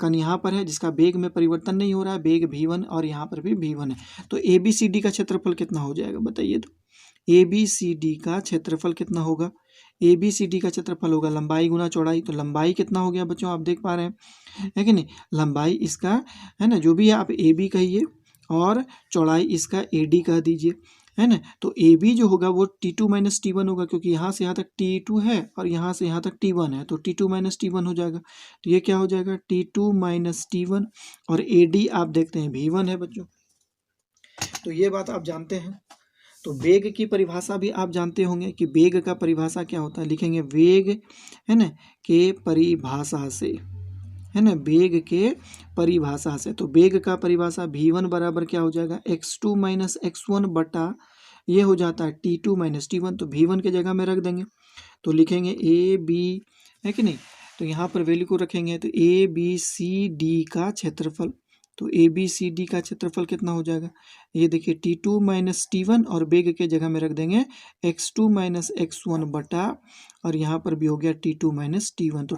कण यहाँ पर है जिसका वेग में परिवर्तन नहीं हो रहा है, वेग v1 और यहाँ पर भी v1 है। तो ए बी सी डी का क्षेत्रफल कितना हो जाएगा बताइए। तो ए बी सी डी का क्षेत्रफल कितना होगा? ए बी सी डी का क्षेत्रफल होगा लंबाई गुना चौड़ाई। तो लंबाई कितना हो गया बच्चों, आप देख पा रहे हैं, है कि नहीं? लंबाई इसका है ना, जो भी है आप ए बी कहिए और चौड़ाई इसका ए डी कह दीजिए, है ना। तो ए बी जो होगा वो T2 माइनस T1 होगा, क्योंकि यहाँ से यहाँ तक T2 है और यहाँ से यहाँ तक T1 है, तो T2 माइनस T1 हो जाएगा। तो ये क्या हो जाएगा? T2 माइनस T1 और ए डी आप देखते हैं V1 है बच्चों। तो ये बात आप जानते हैं। तो वेग की परिभाषा भी आप जानते होंगे कि वेग का परिभाषा क्या होता है। लिखेंगे वेग, है ना, के परिभाषा से, है ना, वेग के परिभाषा से। तो वेग का परिभाषा v1 बराबर क्या हो जाएगा? x2 माइनस x1 बटा ये हो जाता है T2 माइनस T1। तो v1 के जगह में रख देंगे, तो लिखेंगे ए बी, है कि नहीं। तो यहाँ पर वैल्यू को रखेंगे, तो ए बी सी डी का क्षेत्रफल, तो ए बी सी डी का क्षेत्रफल कितना हो जाएगा? ये देखिए T2 माइनस T1 और वेग के जगह में रख देंगे x2 माइनस x1 बटा और यहाँ पर भी हो गया T2 माइनस T1। तो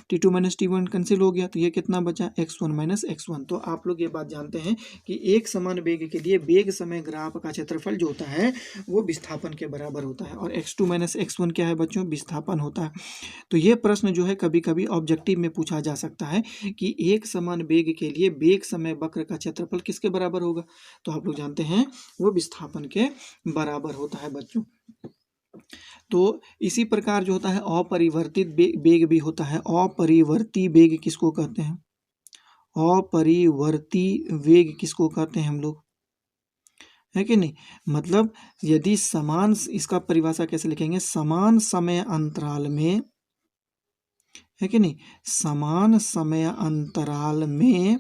T2 माइनस T1 कैंसिल हो गया, तो ये कितना बचा? x1 minus x1। तो आप लोग ये बात जानते हैं कि एक समान वेग के लिए वेग समय ग्राफ का क्षेत्रफल जो होता है वो विस्थापन के बराबर होता है, और x2 माइनस x1 क्या है बच्चों? विस्थापन होता है। तो ये प्रश्न जो है कभी कभी ऑब्जेक्टिव में पूछा जा सकता है कि एक समान वेग के लिए वेग समय वक्र का क्षेत्रफल किसके बराबर होगा? तो आप लोग जानते हैं वो विस्थापन के बराबर होता है बच्चों। तो इसी प्रकार जो होता है अपरिवर्तित वेग भी होता है। अपरिवर्ती वेग किसको कहते हैं? अपरिवर्ती वेग किसको कहते हैं हम लोग, है कि नहीं? मतलब यदि समान, इसका परिभाषा कैसे लिखेंगे? समान समय अंतराल में, है कि नहीं, समान समय अंतराल में,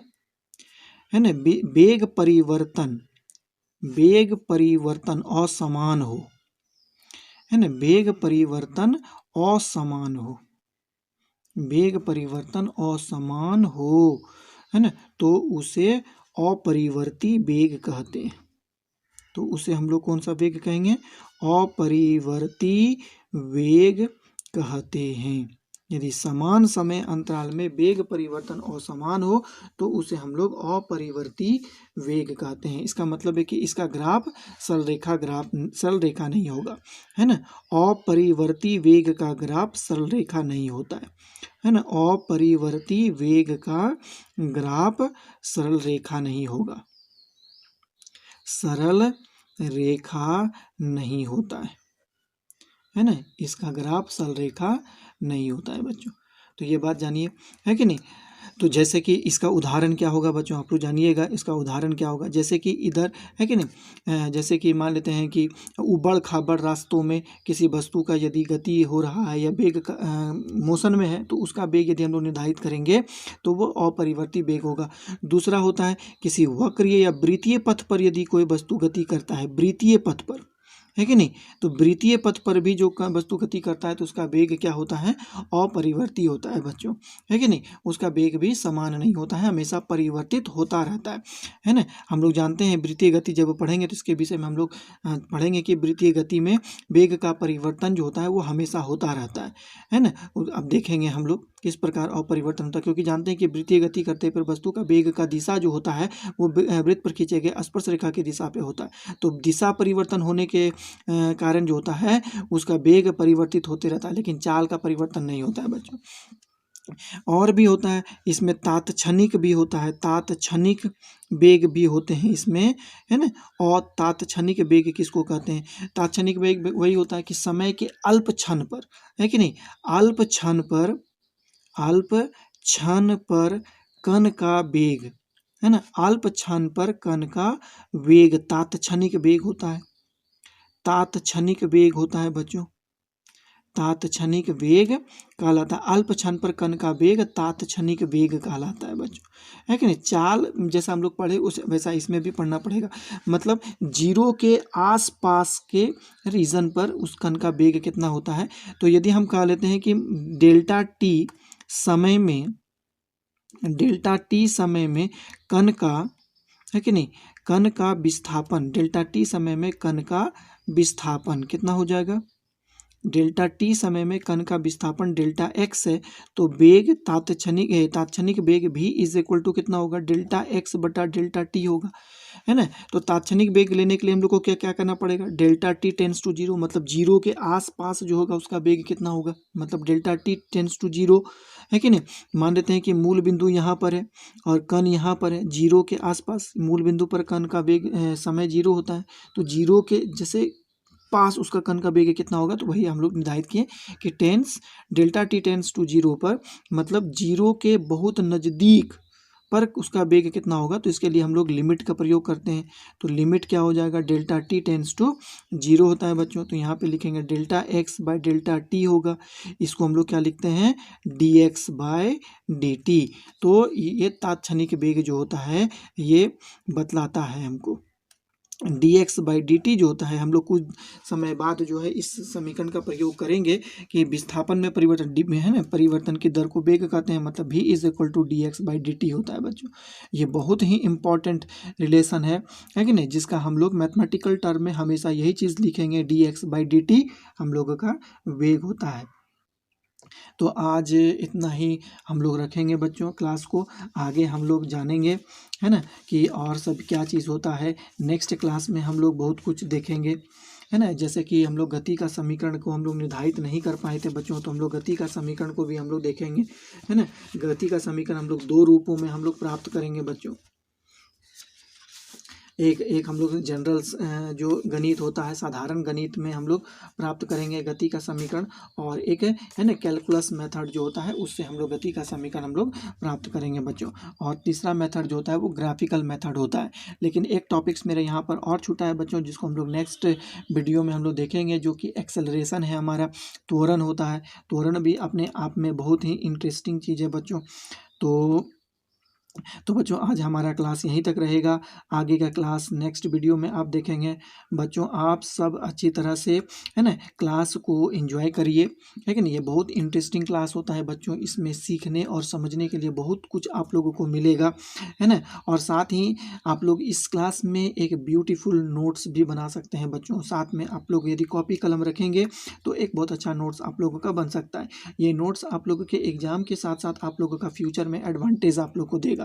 है ना, वेग परिवर्तन असमान हो, है ना, वेग परिवर्तन असमान हो, वेग परिवर्तन असमान हो, है ना, तो उसे अपरिवर्ती वेग कहते हैं। तो उसे हम लोग कौन सा वेग कहेंगे? अपरिवर्ती वेग कहते हैं। यदि समान समय अंतराल में वेग परिवर्तन असमान हो तो उसे हम लोग अपरिवर्ती वेग कहते हैं। इसका मतलब है कि इसका ग्राफ सरल रेखा नहीं होगा, है ना। अपरिवर्ती वेग का ग्राफ सरल रेखा नहीं होता है ना। अपरिवर्ती वेग का ग्राफ सरल रेखा नहीं होगा, सरल रेखा नहीं होता है ना। इसका ग्राफ सरल रेखा नहीं होता है बच्चों। तो ये बात जानिए, है कि नहीं। तो जैसे कि इसका उदाहरण क्या होगा बच्चों, आप लोग जानिएगा इसका उदाहरण क्या होगा। जैसे कि इधर, है कि नहीं, जैसे कि मान लेते हैं कि उबड़ खाबड़ रास्तों में किसी वस्तु का यदि गति हो रहा है या वेग मोशन में है, तो उसका वेग यदि हम लोग निर्धारित करेंगे तो वो अपरिवर्ती वेग होगा। दूसरा होता है किसी वक्रीय या वृत्तीय पथ पर यदि कोई वस्तु गति करता है, वृत्तीय पथ पर, है कि नहीं, तो वृत्तीय पथ पर भी जो वस्तु गति करता है तो उसका वेग क्या होता है? अपरिवर्ती होता है बच्चों, है कि नहीं। उसका वेग भी समान नहीं होता है, हमेशा परिवर्तित होता रहता है ना। हम लोग जानते हैं वृत्तीय गति जब पढ़ेंगे तो इसके विषय में हम लोग पढ़ेंगे कि वृत्तीय गति में वेग का परिवर्तन जो होता है वो हमेशा होता रहता है ना। अब देखेंगे हम लोग किस प्रकार अपरिवर्तन होता है, क्योंकि जानते हैं कि वृत्तीय गति करते पर वस्तु का वेग का दिशा जो होता है वो वृत्त पर खींचे गए स्पर्श रेखा की दिशा पे होता है। तो दिशा परिवर्तन होने के कारण जो होता है उसका वेग परिवर्तित होते रहता है, लेकिन चाल का परिवर्तन नहीं होता है बच्चों। और भी होता है इसमें, तात्क्षणिक भी होता है, तात्क्षणिक वेग भी होते हैं इसमें, है ना। और तात्क्षणिक वेग किसको कहते हैं? तात्क्षणिक वेग वही होता है कि समय के अल्प क्षण पर, है कि नहीं, अल्प क्षण पर कण का वेग, है ना, अल्प क्षण पर कण का वेग तात्क्षणिक वेग होता है। तात्क्षणिक वेग होता है बच्चों, तात्क्षणिक वेग कहलाता है। अल्प क्षण पर कण का वेग तात्क्षणिक वेग कहलाता है बच्चों, है कि नहीं। चाल जैसा हम लोग पढ़े उस वैसा इसमें भी पढ़ना पड़ेगा। मतलब जीरो के आसपास के रीजन पर उस कण का वेग कितना होता है। तो यदि हम कह लेते हैं कि डेल्टा टी समय में कण का, है कि नहीं, कण का विस्थापन, डेल्टा टी समय में कण का विस्थापन कितना हो जाएगा, डेल्टा टी समय में कण का विस्थापन डेल्टा एक्स है, तो वेग तात्क्षणिक वेग भी इज इक्वल टू कितना होगा, डेल्टा एक्स बटा डेल्टा टी होगा, है ना। तो तात्क्षणिक वेग लेने के लिए हम लोग को क्या क्या करना पड़ेगा, delta t tends to zero, मतलब जीरो के आसपास जो होगा उसका वेग कितना होगा, मतलब delta t tends to zero, है कि नहीं। मान लेते हैं कि मूल बिंदु यहाँ पर है और कण यहाँ पर है, जीरो के आसपास मूल बिंदु पर कण का वेग समय जीरो होता है, तो जीरो के जैसे पास उसका कण का वेग कितना होगा, तो वही हम लोग निर्धारित किए कि delta t tends to zero पर, मतलब जीरो के बहुत नज़दीक पर उसका वेग कितना होगा, तो इसके लिए हम लोग लिमिट का प्रयोग करते हैं। तो लिमिट क्या हो जाएगा, delta t tends to zero होता है बच्चों, तो यहाँ पे लिखेंगे delta x by delta t होगा, इसको हम लोग क्या लिखते हैं, d x by d t. तो ये तात्क्षणिक वेग जो होता है ये बतलाता है हमको। D x by d T जो होता है, हम लोग कुछ समय बाद जो है इस समीकरण का प्रयोग करेंगे कि विस्थापन में परिवर्तन डी में है ना, परिवर्तन की दर को वेग कहते हैं, मतलब v is equal to d x by d t होता है बच्चों। ये बहुत ही इंपॉर्टेंट रिलेशन है कि नहीं, जिसका हम लोग मैथमेटिकल टर्म में हमेशा यही चीज़ लिखेंगे, D x by d T हम लोगों का वेग होता है। तो आज इतना ही हम लोग रखेंगे बच्चों क्लास को, आगे हम लोग जानेंगे, है ना, कि और सब क्या चीज़ होता है। नेक्स्ट क्लास में हम लोग बहुत कुछ देखेंगे, है ना, जैसे कि हम लोग गति का समीकरण को हम लोग निर्धारित नहीं कर पाए थे बच्चों, तो हम लोग गति का समीकरण को भी हम लोग देखेंगे, है ना। गति का समीकरण हम लोग दो रूपों में हम लोग प्राप्त करेंगे बच्चों। एक हम लोग जनरल जो गणित होता है, साधारण गणित में हम लोग प्राप्त करेंगे गति का समीकरण, और एक है ना कैलकुलस मेथड जो होता है, उससे हम लोग गति का समीकरण हम लोग प्राप्त करेंगे बच्चों। और तीसरा मेथड जो होता है वो ग्राफिकल मेथड होता है। लेकिन एक टॉपिक्स मेरे यहाँ पर और छूटा है बच्चों, जिसको हम लोग नेक्स्ट वीडियो में हम लोग देखेंगे, जो कि एक्सेलरेशन है हमारा, त्वरण होता है। त्वरण भी अपने आप में बहुत ही इंटरेस्टिंग चीज़ है बच्चों। तो बच्चों आज हमारा क्लास यहीं तक रहेगा, आगे का क्लास नेक्स्ट वीडियो में आप देखेंगे। बच्चों आप सब अच्छी तरह से, है ना, क्लास को एंजॉय करिए, है कि नहीं। ये बहुत इंटरेस्टिंग क्लास होता है बच्चों, इसमें सीखने और समझने के लिए बहुत कुछ आप लोगों को मिलेगा, है ना। और साथ ही आप लोग इस क्लास में एक ब्यूटीफुल नोट्स भी बना सकते हैं बच्चों। साथ में आप लोग यदि कॉपी कलम रखेंगे तो एक बहुत अच्छा नोट्स आप लोगों का बन सकता है। ये नोट्स आप लोगों के एग्जाम के साथ साथ आप लोगों का फ्यूचर में एडवांटेज आप लोग को देगा।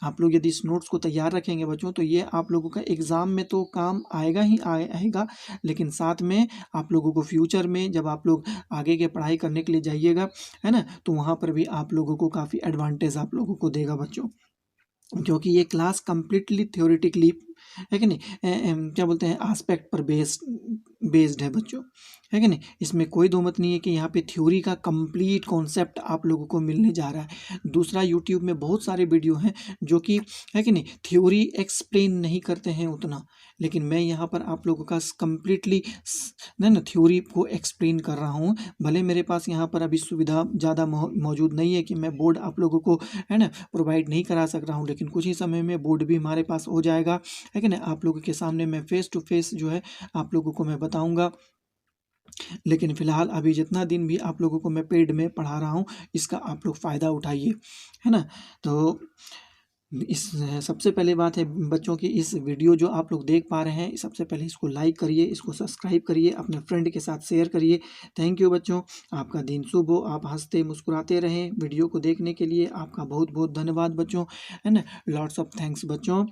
आप लोग यदि इस नोट्स को तैयार रखेंगे बच्चों, तो ये आप लोगों का एग्ज़ाम में तो काम आएगा ही आएगा, लेकिन साथ में आप लोगों को फ्यूचर में जब आप लोग आगे के पढ़ाई करने के लिए जाइएगा, है ना, तो वहाँ पर भी आप लोगों को काफ़ी एडवांटेज आप लोगों को देगा बच्चों। क्योंकि ये क्लास कम्प्लीटली थ्योरेटिकली, है कि नहीं, क्या बोलते हैं, आस्पेक्ट पर बेस्ड है बच्चों, है कि नहीं। इसमें कोई दो मत नहीं है कि यहाँ पे थ्योरी का कंप्लीट कॉन्सेप्ट आप लोगों को मिलने जा रहा है। दूसरा यूट्यूब में बहुत सारे वीडियो हैं जो कि, है कि नहीं, थ्योरी एक्सप्लेन नहीं करते हैं उतना, लेकिन मैं यहाँ पर आप लोगों का कम्प्लीटली ना थ्योरी को एक्सप्लेन कर रहा हूँ। भले मेरे पास यहाँ पर अभी सुविधा ज़्यादा मौजूद नहीं है कि मैं बोर्ड आप लोगों को, है ना, प्रोवाइड नहीं करा सक रहा हूँ, लेकिन कुछ ही समय में बोर्ड भी हमारे पास हो जाएगा, है कि नहीं। आप लोगों के सामने मैं फेस टू फेस जो है आप लोगों को मैं बताऊंगा। लेकिन फ़िलहाल अभी जितना दिन भी आप लोगों को मैं पेड में पढ़ा रहा हूँ, इसका आप लोग फ़ायदा उठाइए, है ना। तो इस सबसे पहले बात है बच्चों की, इस वीडियो जो आप लोग देख पा रहे हैं, सबसे पहले इसको लाइक करिए, इसको सब्सक्राइब करिए, अपने फ्रेंड के साथ शेयर करिए। थैंक यू बच्चों, आपका दिन शुभ हो, आप हंसते मुस्कुराते रहें। वीडियो को देखने के लिए आपका बहुत बहुत धन्यवाद बच्चों, है ना। लॉट्स ऑफ थैंक्स बच्चों,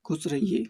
खुश रहिए।